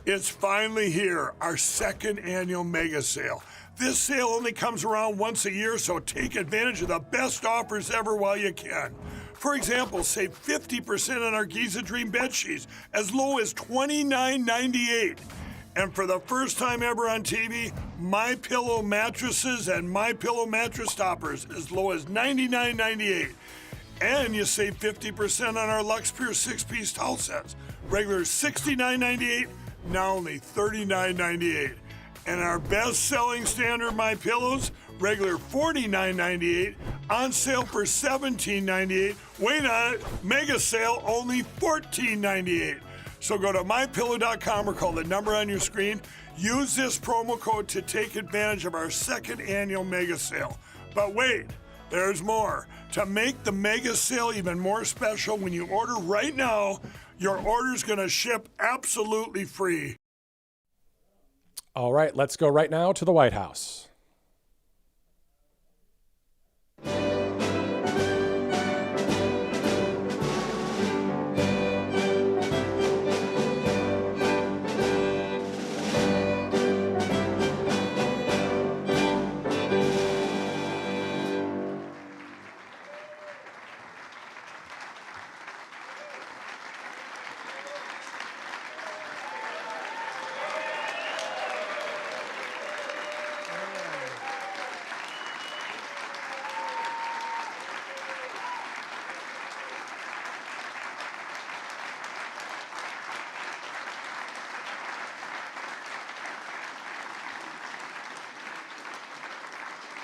It's finally here, our second annual mega sale. This sale only comes around once a year, so take advantage of the best offers ever while you can. For example, save 50% on our Giza Dream bed sheets, as low as $29.98. And for the first time ever on TV, MyPillow mattresses and MyPillow mattress toppers, as low as $99.98. And you save 50% on our Lux Pure 6-piece towel sets, regular $69.98. Now only $39.98. And our best-selling standard MyPillows, regular $49.98, on sale for $17.98. Wait on it, mega sale, only $14.98. So go to MyPillow.com or call the number on your screen. Use this promo code to take advantage of our second annual mega sale. But wait, there's more. To make the mega sale even more special, when you order right now, your order's going to ship absolutely free. All right, let's go right now to the White House.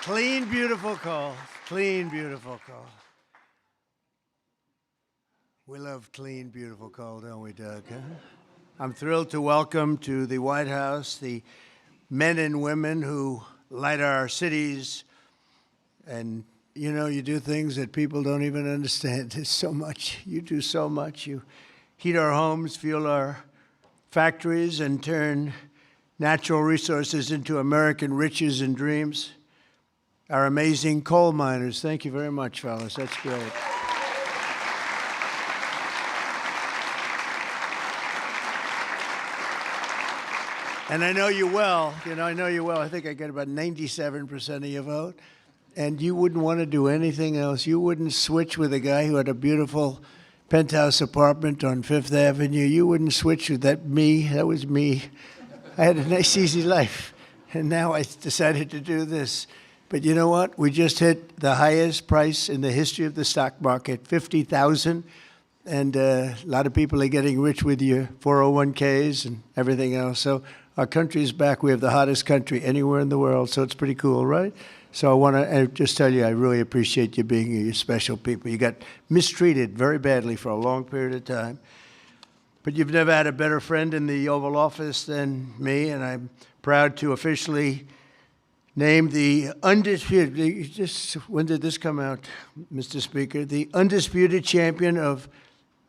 Clean, beautiful call. Clean, beautiful call. We love clean, beautiful call, don't we, Doug? Huh? I'm thrilled to welcome to the White House the men and women who light our cities. And, you know, you do things that people don't even understand. There's so much. You do so much. You heat our homes, fuel our factories, and turn natural resources into American riches and dreams. Our amazing coal miners. Thank you very much, fellas. That's great. And I know you well. I know you well. I think I get about 97% of your vote. And you wouldn't want to do anything else. You wouldn't switch with a guy who had a beautiful penthouse apartment on Fifth Avenue. You wouldn't switch with that was me. I had a nice, easy life. and now I decided to do this. But you know what? We just hit the highest price in the history of the stock market, 50,000. And a lot of people are getting rich with your 401ks and everything else. So our country is back. We have the hottest country anywhere in the world. So it's pretty cool, right? So I want to just tell you, I really appreciate you being here. You're special people. You got mistreated very badly for a long period of time. But you've never had a better friend in the Oval Office than me. And I'm proud to officially name the undisputed, when did this come out, Mr. Speaker? The undisputed champion of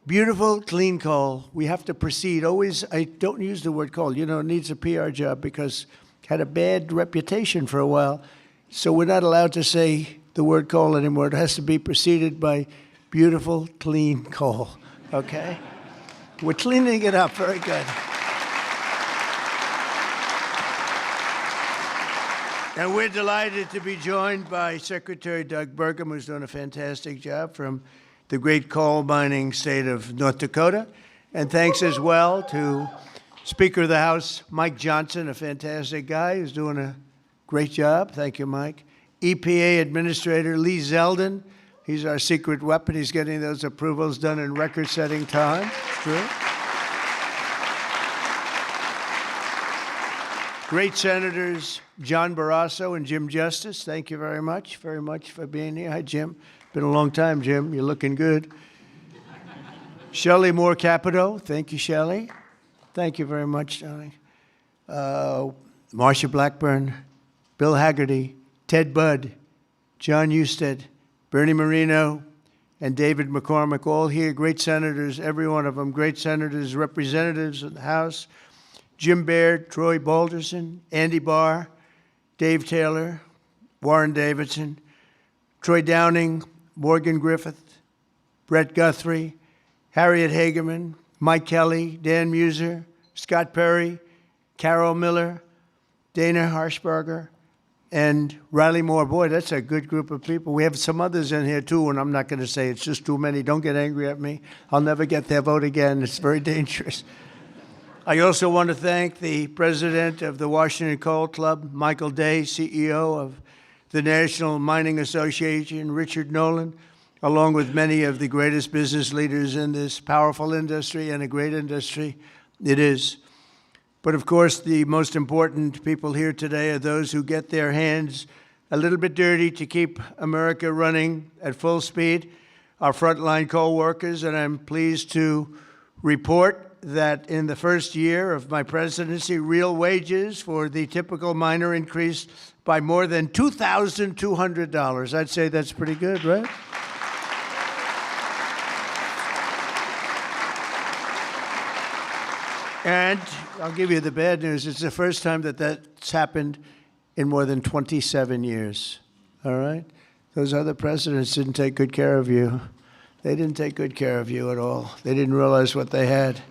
beautiful, clean coal. We have to proceed. Always, I don't use the word coal. You know, it needs a PR job because it had a bad reputation for a while. So we're not allowed to say the word coal anymore. It has to be preceded by beautiful, clean coal. Okay? We're cleaning it up. Very good. And we're delighted to be joined by Secretary Doug Burgum, who's done a fantastic job from the great coal mining state of North Dakota. And thanks as well to Speaker of the House, Mike Johnson, a fantastic guy who's doing a great job. Thank you, Mike. EPA Administrator Lee Zeldin. He's our secret weapon. He's getting those approvals done in record-setting time. True. Great Senators John Barrasso and Jim Justice. Thank you very much for being here. Hi, Jim. Been a long time, Jim. You're looking good. Shelley Moore Capito. Thank you, Shelley. Thank you very much, darling. Marsha Blackburn, Bill Haggerty, Ted Budd, John Husted, Bernie Marino, and David McCormick, all here. Great senators, every one of them. Great senators, representatives of the House. Jim Baird, Troy Balderson, Andy Barr, Dave Taylor, Warren Davidson, Troy Downing, Morgan Griffith, Brett Guthrie, Harriet Hageman, Mike Kelly, Dan Muser, Scott Perry, Carol Miller, Dana Harshberger, and Riley Moore. Boy, that's a good group of people. We have some others in here, too, and I'm not going to say it's just too many. Don't get angry at me. I'll never get their vote again. It's very dangerous. I also want to thank the president of the Washington Coal Club, Michael Day, CEO of the National Mining Association, Richard Nolan, along with many of the greatest business leaders in this powerful industry and a great industry it is. But of course, the most important people here today are those who get their hands a little bit dirty to keep America running at full speed, our frontline coal workers, and I'm pleased to report that in the first year of my presidency, real wages for the typical miner increased by more than $2,200. I'd say that's pretty good, right? And I'll give you the bad news. It's the first time that that's happened in more than 27 years, all right? Those other presidents didn't take good care of you. They didn't take good care of you at all. They didn't realize what they had.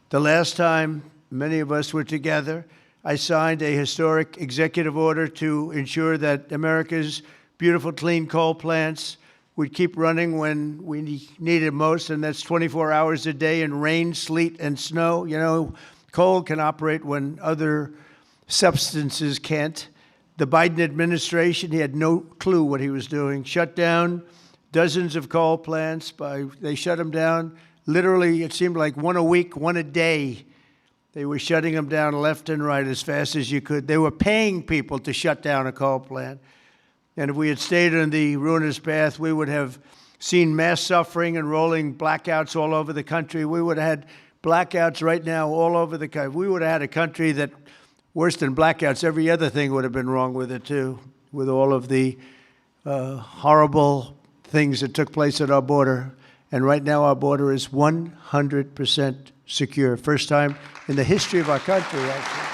The last time many of us were together, I signed a historic executive order to ensure that America's beautiful clean coal plants would keep running when we need it most, and that's 24 hours a day in rain, sleet, and snow. You know, coal can operate when other substances can't. The Biden administration, he had no clue what he was doing. Shut down dozens of coal plants. They shut them down. Literally, it seemed like one a week, one a day. They were shutting them down left and right as fast as you could. They were paying people to shut down a coal plant. And if we had stayed on the ruinous path, we would have seen mass suffering and rolling blackouts all over the country. We would have had blackouts right now all over the country. We would have had a country that, worse than blackouts, every other thing would have been wrong with it, too, with all of the horrible things that took place at our border. And right now, our border is 100% secure. First time in the history of our country, actually.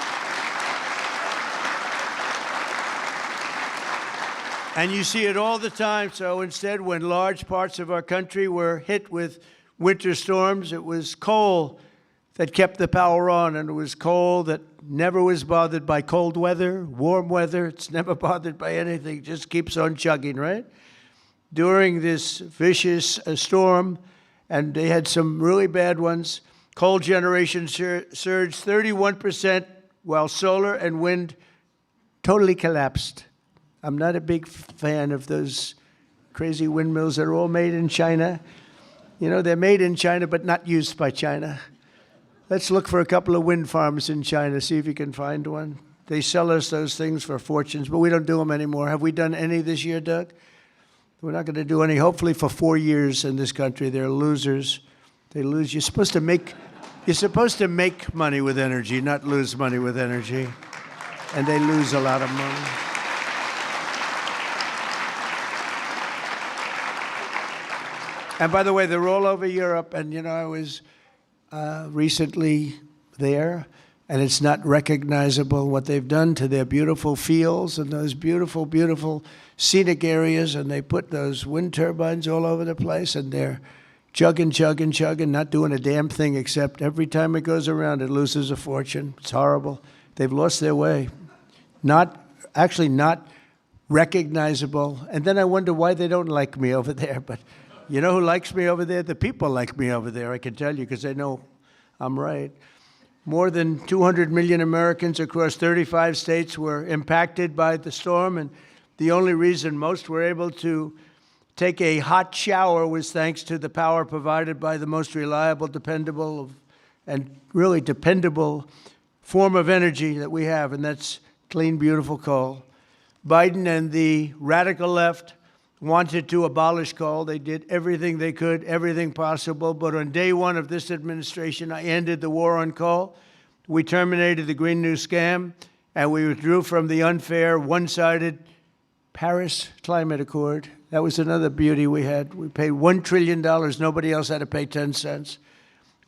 And you see it all the time. So instead, when large parts of our country were hit with winter storms, it was coal that kept the power on. And it was coal that never was bothered by cold weather, warm weather. It's never bothered by anything. It just keeps on chugging, right? During this vicious storm, and they had some really bad ones, coal generation surged 31%, while solar and wind totally collapsed. I'm not a big fan of those crazy windmills that are all made in China. You know, they're made in China, but not used by China. Let's look for a couple of wind farms in China, see if you can find one. They sell us those things for fortunes, but we don't do them anymore. Have we done any this year, Doug? We're not going to do any, hopefully, for 4 years in this country. They're losers. They lose. You're supposed to make money with energy, not lose money with energy. And they lose a lot of money. And by the way, they're all over Europe. And, you know, I was recently there, and it's not recognizable what they've done to their beautiful fields and those beautiful, beautiful scenic areas. And they put those wind turbines all over the place, and they're chugging, not doing a damn thing, except every time it goes around, it loses a fortune. It's horrible. They've lost their way. Not recognizable. And then I wonder why they don't like me over there. But you know who likes me over there? The people like me over there, I can tell you, because they know I'm right. More than 200 million Americans across 35 states were impacted by the storm, and the only reason most were able to take a hot shower was thanks to the power provided by the most reliable, dependable, and really dependable form of energy that we have, and that's clean, beautiful coal. Biden and the radical left wanted to abolish coal. They did everything they could, everything possible. But on day one of this administration, I ended the war on coal. We terminated the Green New Scam, and we withdrew from the unfair, one-sided Paris Climate Accord. That was another beauty we had. We paid $1 trillion. Nobody else had to pay 10 cents.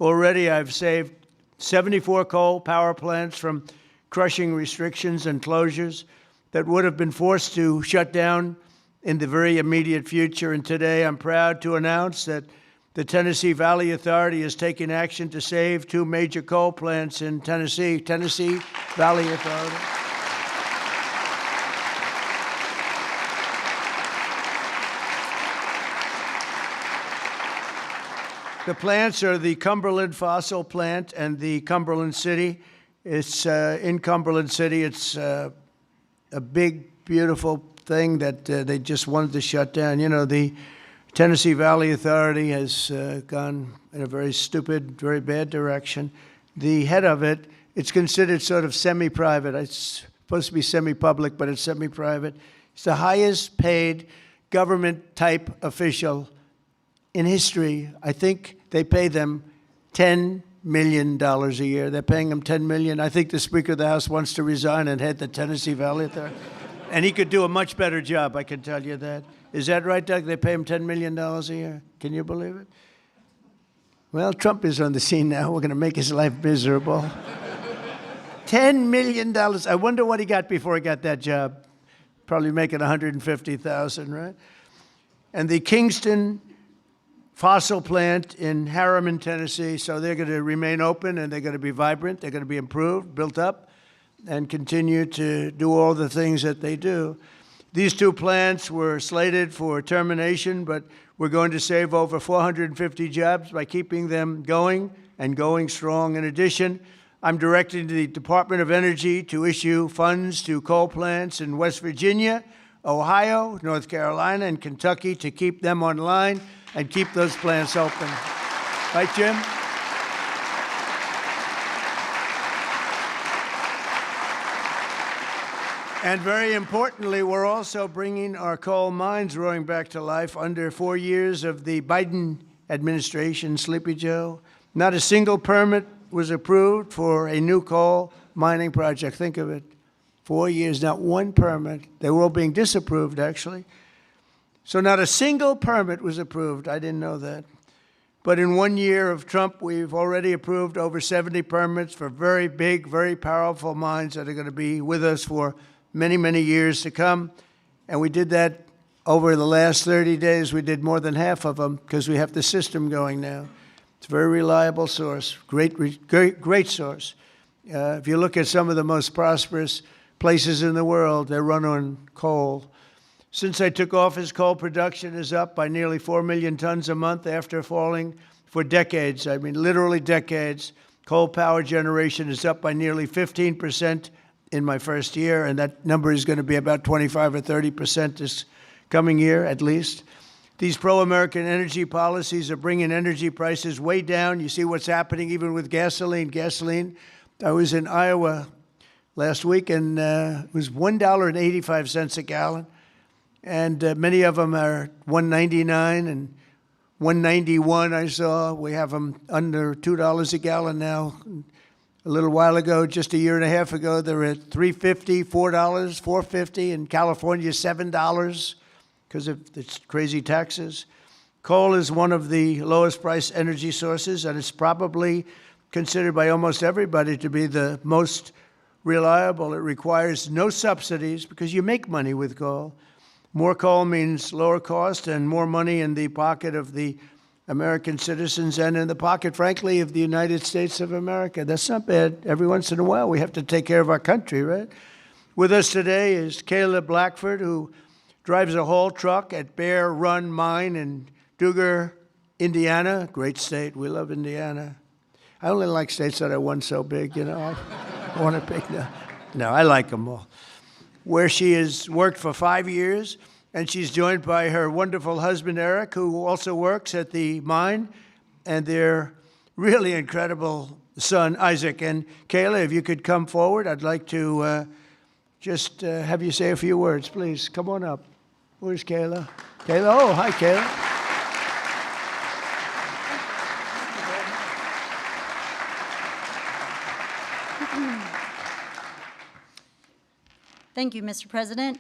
Already I've saved 74 coal power plants from crushing restrictions and closures that would have been forced to shut down in the very immediate future. And today I'm proud to announce that the Tennessee Valley Authority is taking action to save 2 major coal plants in Tennessee. Tennessee Valley Authority. The plants are the Cumberland Fossil Plant and the Cumberland City. It's in Cumberland City. It's a big, beautiful thing that they just wanted to shut down. You know, the Tennessee Valley Authority has gone in a very stupid, very bad direction. The head of it, it's considered sort of semi-private. It's supposed to be semi-public, but it's semi-private. It's the highest paid government-type official in history. I think they pay them $10 million a year. They're paying them $10 million. I think the Speaker of the House wants to resign and head the Tennessee Valley Authority. And he could do a much better job, I can tell you that. Is that right, Doug? They pay him $10 million a year. Can you believe it? Well, Trump is on the scene now. We're going to make his life miserable. $10 million. I wonder what he got before he got that job. Probably making $150,000, right? And the Kingston fossil plant in Harriman, Tennessee, so they're going to remain open, and they're going to be vibrant. They're going to be improved, built up, and continue to do all the things that they do. These 2 plants were slated for termination, but we're going to save over 450 jobs by keeping them going and going strong. In addition, I'm directing the Department of Energy to issue funds to coal plants in West Virginia, Ohio, North Carolina, and Kentucky to keep them online and keep those plants open. Right, Jim? And very importantly, we're also bringing our coal mines roaring back to life. Under 4 years of the Biden administration, Sleepy Joe, not a single permit was approved for a new coal mining project. Think of it. 4 years, not one permit. They were all being disapproved, actually. So not a single permit was approved. I didn't know that. But in 1 year of Trump, we've already approved over 70 permits for very big, very powerful mines that are going to be with us for many, many years to come. And we did that over the last 30 days. We did more than half of them because we have the system going now. It's a very reliable source, great source. If you look at some of the most prosperous places in the world, they run on coal. Since I took office, coal production is up by nearly 4 million tons a month after falling for decades. I mean, literally decades. Coal power generation is up by nearly 15% in my first year, and that number is going to be about 25 or 30% this coming year at least. These pro-American energy policies are bringing energy prices way down. You see what's happening even with gasoline. I was in Iowa last week, and it was $1.85 a gallon. And many of them are $1.99 and $1.91 I saw. We have them under $2 a gallon now. A little while ago, just a year and a half ago, they were at $3.50, $4, $4.50. In California, $7 because of the crazy taxes. Coal is one of the lowest price energy sources, and it's probably considered by almost everybody to be the most reliable. It requires no subsidies because you make money with coal. More coal means lower cost and more money in the pocket of the American citizens and in the pocket, frankly, of the United States of America. That's not bad. Every once in a while, we have to take care of our country, right? With us today is Kayla Blackford, who drives a haul truck at Bear Run Mine in Duggar, Indiana. Great state. We love Indiana. I only like states that are one so big, you know. I want to pick no, I like them all. Where she has worked for 5 years, and she's joined by her wonderful husband, Eric, who also works at the mine, and their really incredible son, Isaac. And Kayla, if you could come forward, I'd like to just have you say a few words, please. Come on up. Where's Kayla? Kayla, oh, hi, Kayla. Thank you, Mr. President.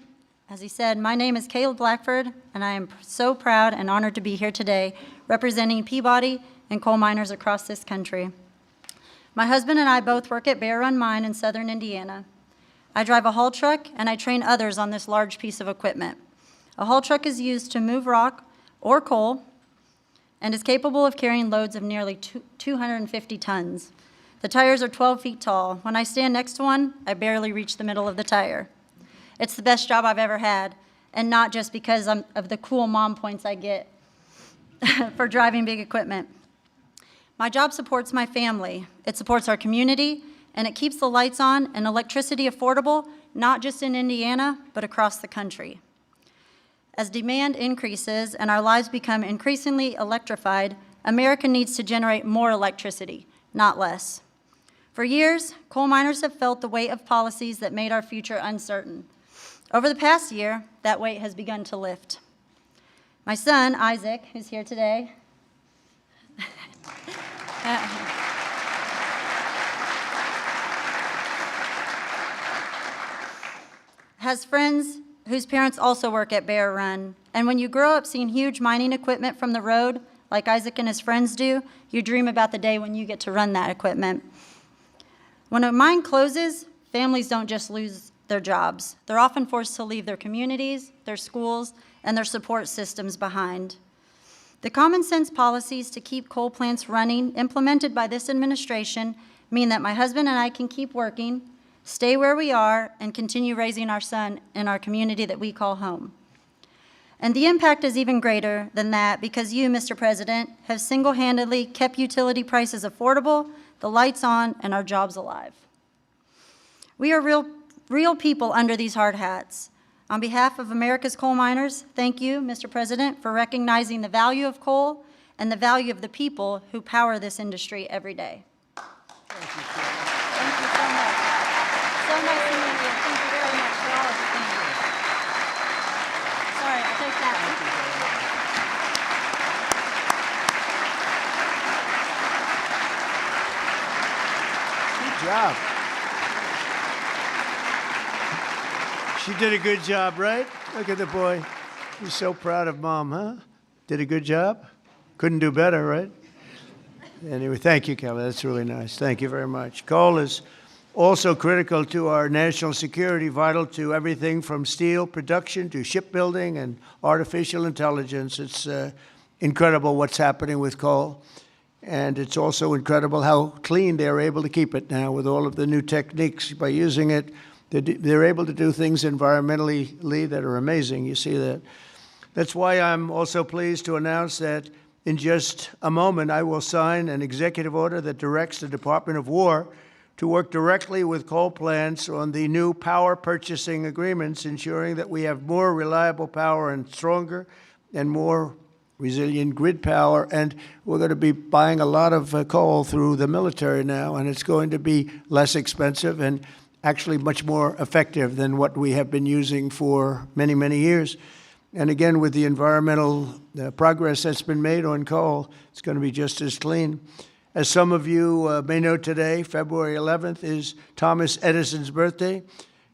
As he said, my name is Kayla Blackford, and I am so proud and honored to be here today representing Peabody and coal miners across this country. My husband and I both work at Bear Run Mine in southern Indiana. I drive a haul truck, and I train others on this large piece of equipment. A haul truck is used to move rock or coal and is capable of carrying loads of nearly 250 tons. The tires are 12 feet tall. When I stand next to one, I barely reach the middle of the tire. It's the best job I've ever had, and not just because of the cool mom points I get for driving big equipment. My job supports my family. It supports our community, and it keeps the lights on and electricity affordable, not just in Indiana, but across the country. As demand increases and our lives become increasingly electrified, America needs to generate more electricity, not less. For years, coal miners have felt the weight of policies that made our future uncertain. Over the past year, that weight has begun to lift. My son, Isaac, who's here today, has friends whose parents also work at Bear Run. And when you grow up seeing huge mining equipment from the road, like Isaac and his friends do, you dream about the day when you get to run that equipment. When a mine closes, families don't just lose their jobs. They're often forced to leave their communities, their schools, and their support systems behind. The common sense policies to keep coal plants running implemented by this administration mean that my husband and I can keep working, stay where we are, and continue raising our son in our community that we call home. And the impact is even greater than that because you, Mr. President, have single-handedly kept utility prices affordable, the lights on, and our jobs alive. We are real people under these hard hats. On behalf of America's coal miners, thank you, Mr. President, for recognizing the value of coal and the value of the people who power this industry every day. Thank you so much. So nice to meet you. Thank you very much for all of you. Thank you. Sorry, I'll take that. Good job. She did a good job, right? Look at the boy. He's so proud of mom, huh? Did a good job? Couldn't do better, right? Anyway, thank you, Kelly. That's really nice. Thank you very much. Coal is also critical to our national security, vital to everything from steel production to shipbuilding and artificial intelligence. It's incredible what's happening with coal. And it's also incredible how clean they're able to keep it now with all of the new techniques. By using it, they're able to do things environmentally that are amazing. You see that. That's why I'm also pleased to announce that in just a moment, I will sign an executive order that directs the Department of War to work directly with coal plants on the new power purchasing agreements, ensuring that we have more reliable power and stronger and more resilient grid power. And we're going to be buying a lot of coal through the military now, and it's going to be less expensive and actually much more effective than what we have been using for many, many years. And again, with the environmental progress that's been made on coal, it's going to be just as clean. As some of you may know today, February 11th is Thomas Edison's birthday.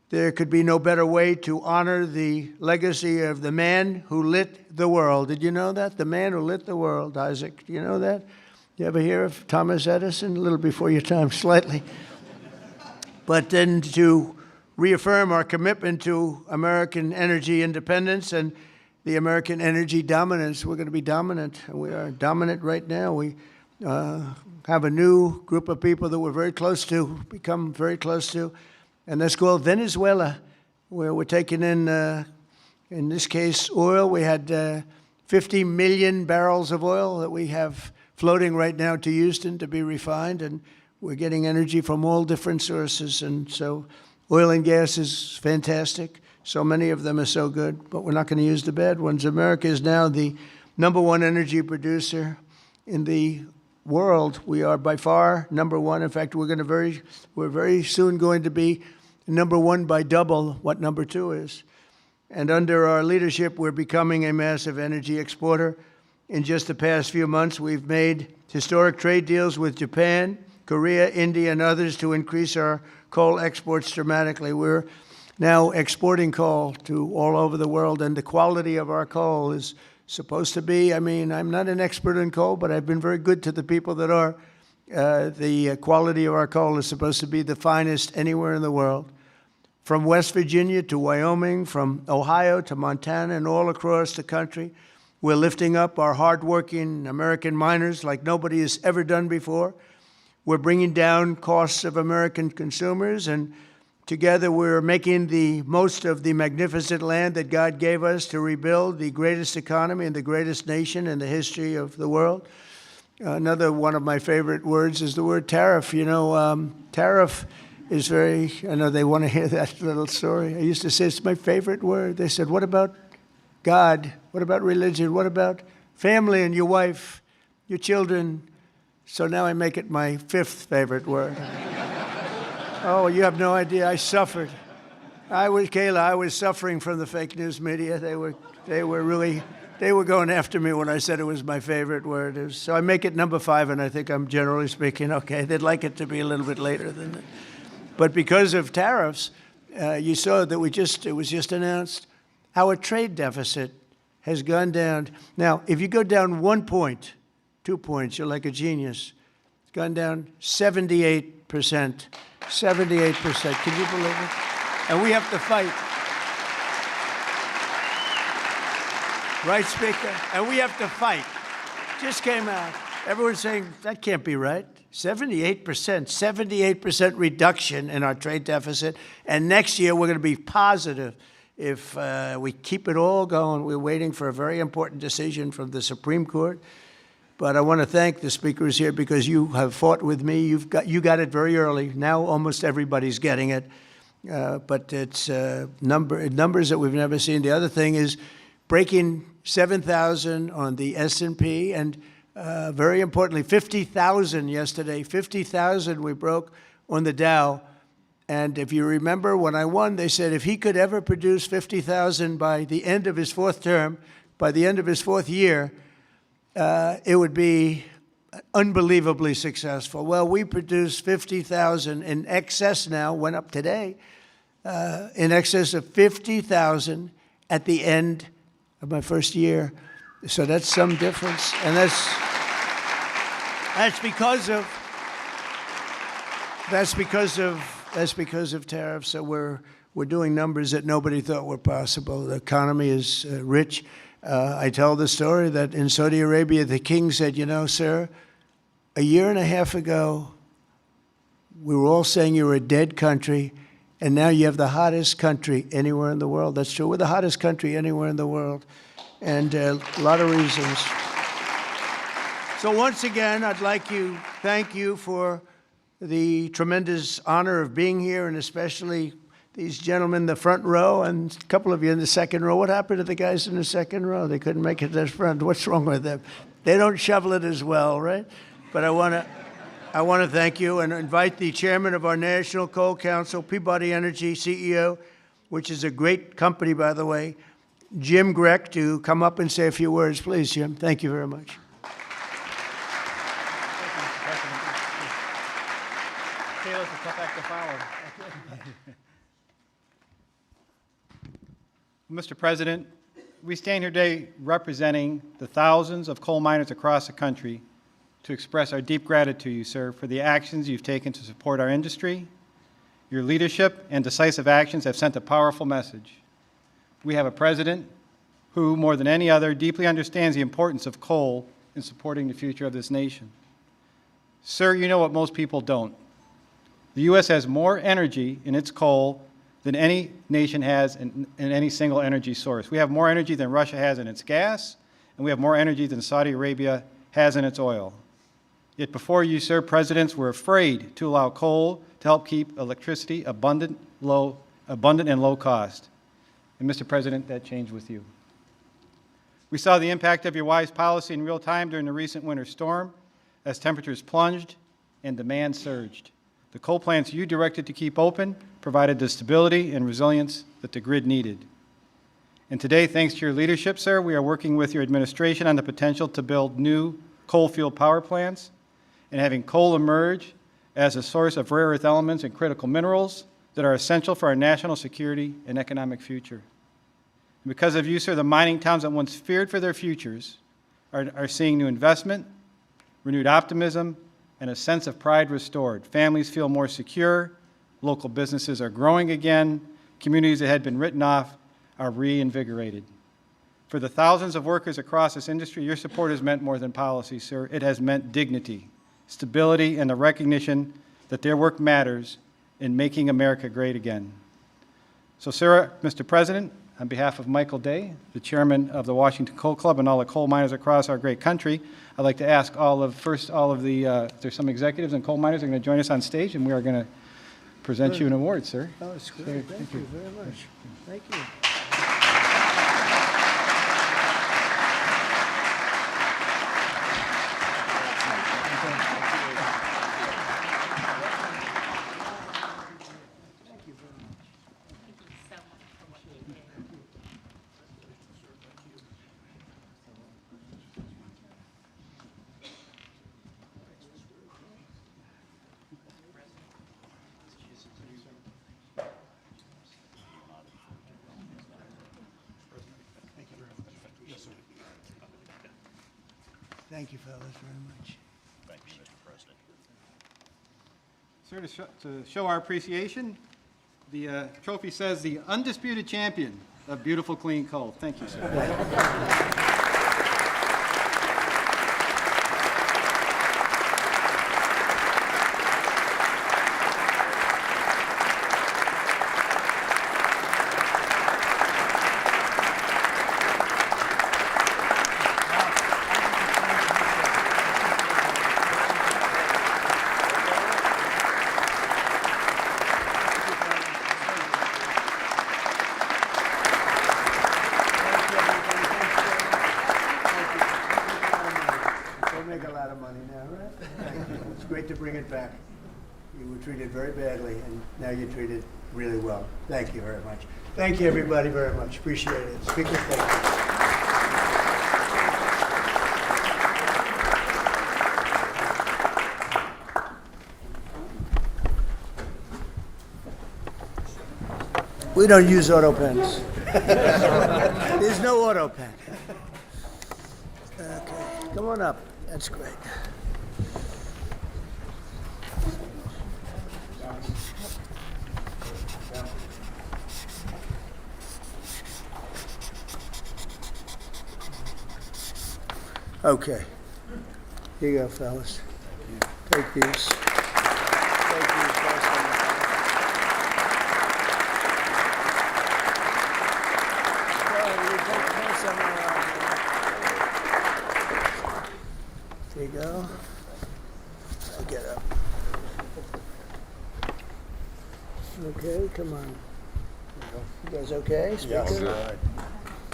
There could be no better way to honor the legacy of the man who lit the world. Did you know that? The man who lit the world, Isaac. Do you know that? You ever hear of Thomas Edison? A little before your time, slightly. But then to reaffirm our commitment to American energy independence and the American energy dominance. We're going to be dominant, and we are dominant right now. We have a new group of people that we're very close to, become very close to, and that's called Venezuela, where we're taking in this case, oil. We had 50 million barrels of oil that we have floating right now to Houston to be refined, and we're getting energy from all different sources. And so oil and gas is fantastic. So many of them are so good, but we're not going to use the bad ones. America is now the #1 energy producer in the world. We are by far #1. In fact, we're very soon going to be #1 by double what #2 is. And under our leadership, we're becoming a massive energy exporter. In just the past few months, we've made historic trade deals with Japan, Korea, India, and others to increase our coal exports dramatically. We're now exporting coal to all over the world, and the quality of our coal is supposed to be, I'm not an expert in coal, but I've been very good to the people that are. The quality of our coal is supposed to be the finest anywhere in the world. From West Virginia to Wyoming, from Ohio to Montana, and all across the country, we're lifting up our hardworking American miners like nobody has ever done before. We're bringing down costs of American consumers, and together we're making the most of the magnificent land that God gave us to rebuild the greatest economy and the greatest nation in the history of the world. Another one of my favorite words is the word tariff. Tariff is I know they want to hear that little story. I used to say it's my favorite word. They said, what about God? What about religion? What about family and your wife, your children? So now I make it my 5th favorite word. Oh, you have no idea. I suffered. I was suffering from the fake news media. They were going after me when I said it was my favorite word. So I make it #5, and I think I'm generally speaking okay. They'd like it to be a little bit later than that. But because of tariffs, you saw that it was just announced, our trade deficit has gone down. Now, if you go down 1 point, 2 points, you're like a genius. It's gone down 78%. 78%. Can you believe it? And we have to fight. Right, Speaker? And we have to fight. Just came out. Everyone's saying, that can't be right. 78% reduction in our trade deficit. And next year, we're going to be positive if we keep it all going. We're waiting for a very important decision from the Supreme Court. But I want to thank the speakers here because you have fought with me. You got it very early. Now almost everybody's getting it. But it's numbers that we've never seen. The other thing is breaking 7,000 on the S&P, and very importantly, 50,000 yesterday. 50,000 we broke on the Dow. And if you remember, when I won, they said if he could ever produce 50,000 by the end of his 4th term, by the end of his 4th year, it would be unbelievably successful. Well, we produced 50,000 in excess now, went up today, in excess of 50,000 at the end of my 1st year. So that's some difference. And that's because of tariffs. So we're doing numbers that nobody thought were possible. The economy is rich. I tell the story that in Saudi Arabia, the king said, sir, a year and a half ago, we were all saying you were a dead country, and now you have the hottest country anywhere in the world. That's true. We're the hottest country anywhere in the world, and a lot of reasons. So once again, I'd like to thank you for the tremendous honor of being here, and especially these gentlemen in the front row and a couple of you in the second row. What happened to the guys in the second row? They couldn't make it to the front. What's wrong with them? They don't shovel it as well, right? But I want to thank you and invite the chairman of our National Coal Council, Peabody Energy CEO, which is a great company, by the way, Jim Grech, to come up and say a few words. Please, Jim. Thank you very much. Mr. President, we stand here today representing the thousands of coal miners across the country to express our deep gratitude to you, sir, for the actions you've taken to support our industry. Your leadership and decisive actions have sent a powerful message. We have a president who, more than any other, deeply understands the importance of coal in supporting the future of this nation. Sir, you know what most people don't. The U.S. has more energy in its coal than any nation has in any single energy source. We have more energy than Russia has in its gas, and we have more energy than Saudi Arabia has in its oil. Yet before you, sir, presidents were afraid to allow coal to help keep electricity abundant and low cost. And Mr. President, that changed with you. We saw the impact of your wise policy in real time during the recent winter storm as temperatures plunged and demand surged. The coal plants you directed to keep open provided the stability and resilience that the grid needed. And today, thanks to your leadership, sir, we are working with your administration on the potential to build new coal-fueled power plants and having coal emerge as a source of rare earth elements and critical minerals that are essential for our national security and economic future. And because of you, sir, the mining towns that once feared for their futures are seeing new investment, renewed optimism, and a sense of pride restored. Families feel more secure, local businesses are growing again, communities that had been written off are reinvigorated. For the thousands of workers across this industry, your support has meant more than policy, sir. It has meant dignity, stability, and the recognition that their work matters in making America great again. So, sir, Mr. President, on behalf of Michael Day, the chairman of the Washington Coal Club, and all the coal miners across our great country, I'd like to ask there's some executives and coal miners are going to join us on stage, and we are going to present you an award, sir. Oh, it's great. Thank you very much. Thank you. Thank you, fellas, very much. Thank you, Mr. President. Sir, to show our appreciation, the trophy says the undisputed champion of beautiful clean coal. Thank you, sir. Back. You were treated very badly, and now you're treated really well. Thank you very much. Thank you, everybody, very much. Appreciate it. Speaker, thank you. We don't use auto pens. There's no auto pen. Okay, come on up. That's great. Okay. Here you go, fellas. Take these. Take these. There you go. I'll get up. Okay, come on. You guys okay? Yes. Speaker? All right. Thank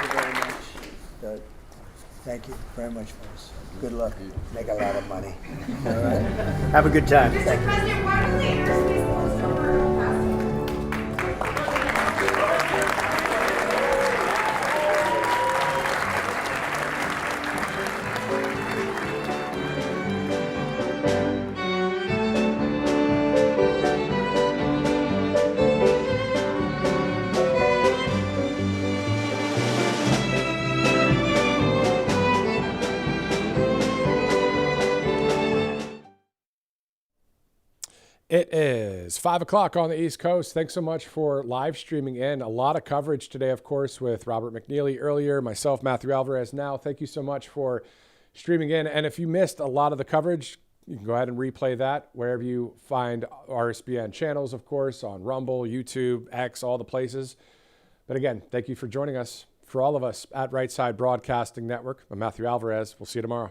you very much. Thank you very much, folks. Good luck. Make a lot of money. All right. Have a good time. Thank you. It is 5 o'clock on the East Coast. Thanks so much for live streaming in. A lot of coverage today, of course, with Robert McNeely earlier, myself, Matthew Alvarez now. Thank you so much for streaming in. And if you missed a lot of the coverage, you can go ahead and replay that wherever you find RSBN channels, of course, on Rumble, YouTube, X, all the places. But again, thank you for joining us. For all of us at Right Side Broadcasting Network, I'm Matthew Alvarez. We'll see you tomorrow.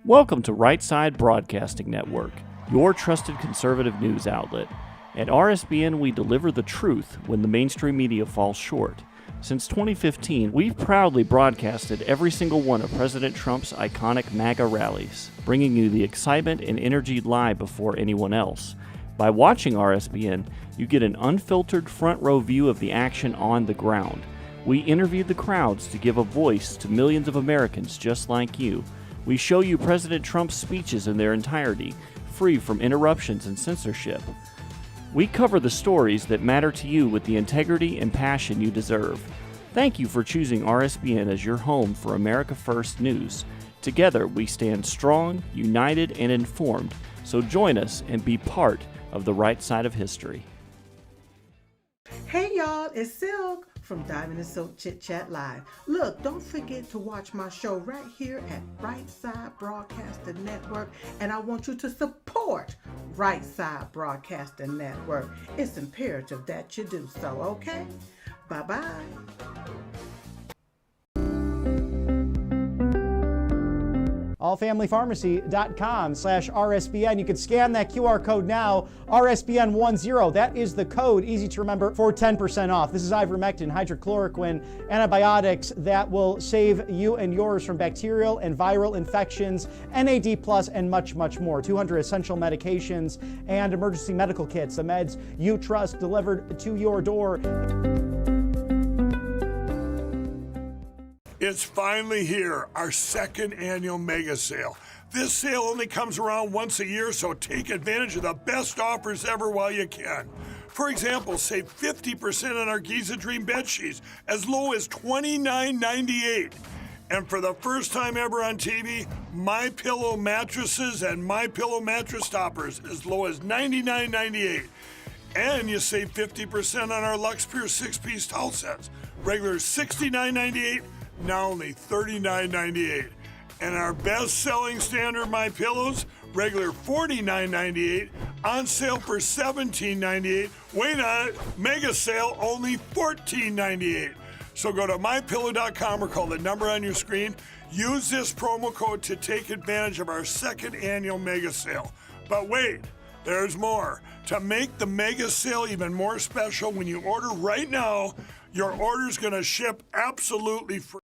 Welcome to Right Side Broadcasting Network, your trusted conservative news outlet. At RSBN, we deliver the truth when the mainstream media falls short. Since 2015, we've proudly broadcasted every single one of President Trump's iconic MAGA rallies, bringing you the excitement and energy live before anyone else. By watching RSBN, you get an unfiltered front row view of the action on the ground. We interview the crowds to give a voice to millions of Americans just like you. We show you President Trump's speeches in their entirety, free from interruptions and censorship. We cover the stories that matter to you with the integrity and passion you deserve. Thank you for choosing RSBN as your home for America First News. Together, we stand strong, united, and informed. So join us and be part of the right side of history. Hey y'all, it's Silk from Diamond and Silk Chit Chat Live. Look, don't forget to watch my show right here at Right Side Broadcasting Network, and I want you to support Right Side Broadcasting Network. It's imperative that you do so, okay? Bye-bye. allfamilypharmacy.com/RSBN. You can scan that QR code now, RSBN10. That is the code, easy to remember, for 10% off. This is ivermectin, hydrochloroquine, antibiotics that will save you and yours from bacterial and viral infections, NAD+, and much, much more. 200 essential medications and emergency medical kits, the meds you trust delivered to your door. It's finally here, our second annual mega sale. This sale only comes around once a year, so take advantage of the best offers ever while you can. For example, save 50% on our Giza Dream bed sheets, as low as $29.98. And for the first time ever on TV, MyPillow mattresses and MyPillow mattress toppers, as low as $99.98. And you save 50% on our Lux Pure 6-piece towel sets, regular $69.98. Now only $39.98. And our best-selling standard MyPillows, regular $49.98, on sale for $17.98. Wait on it, mega sale, only $14.98. So go to MyPillow.com or call the number on your screen. Use this promo code to take advantage of our second annual mega sale. But wait, there's more. To make the mega sale even more special, when you order right now, your order's going to ship absolutely free.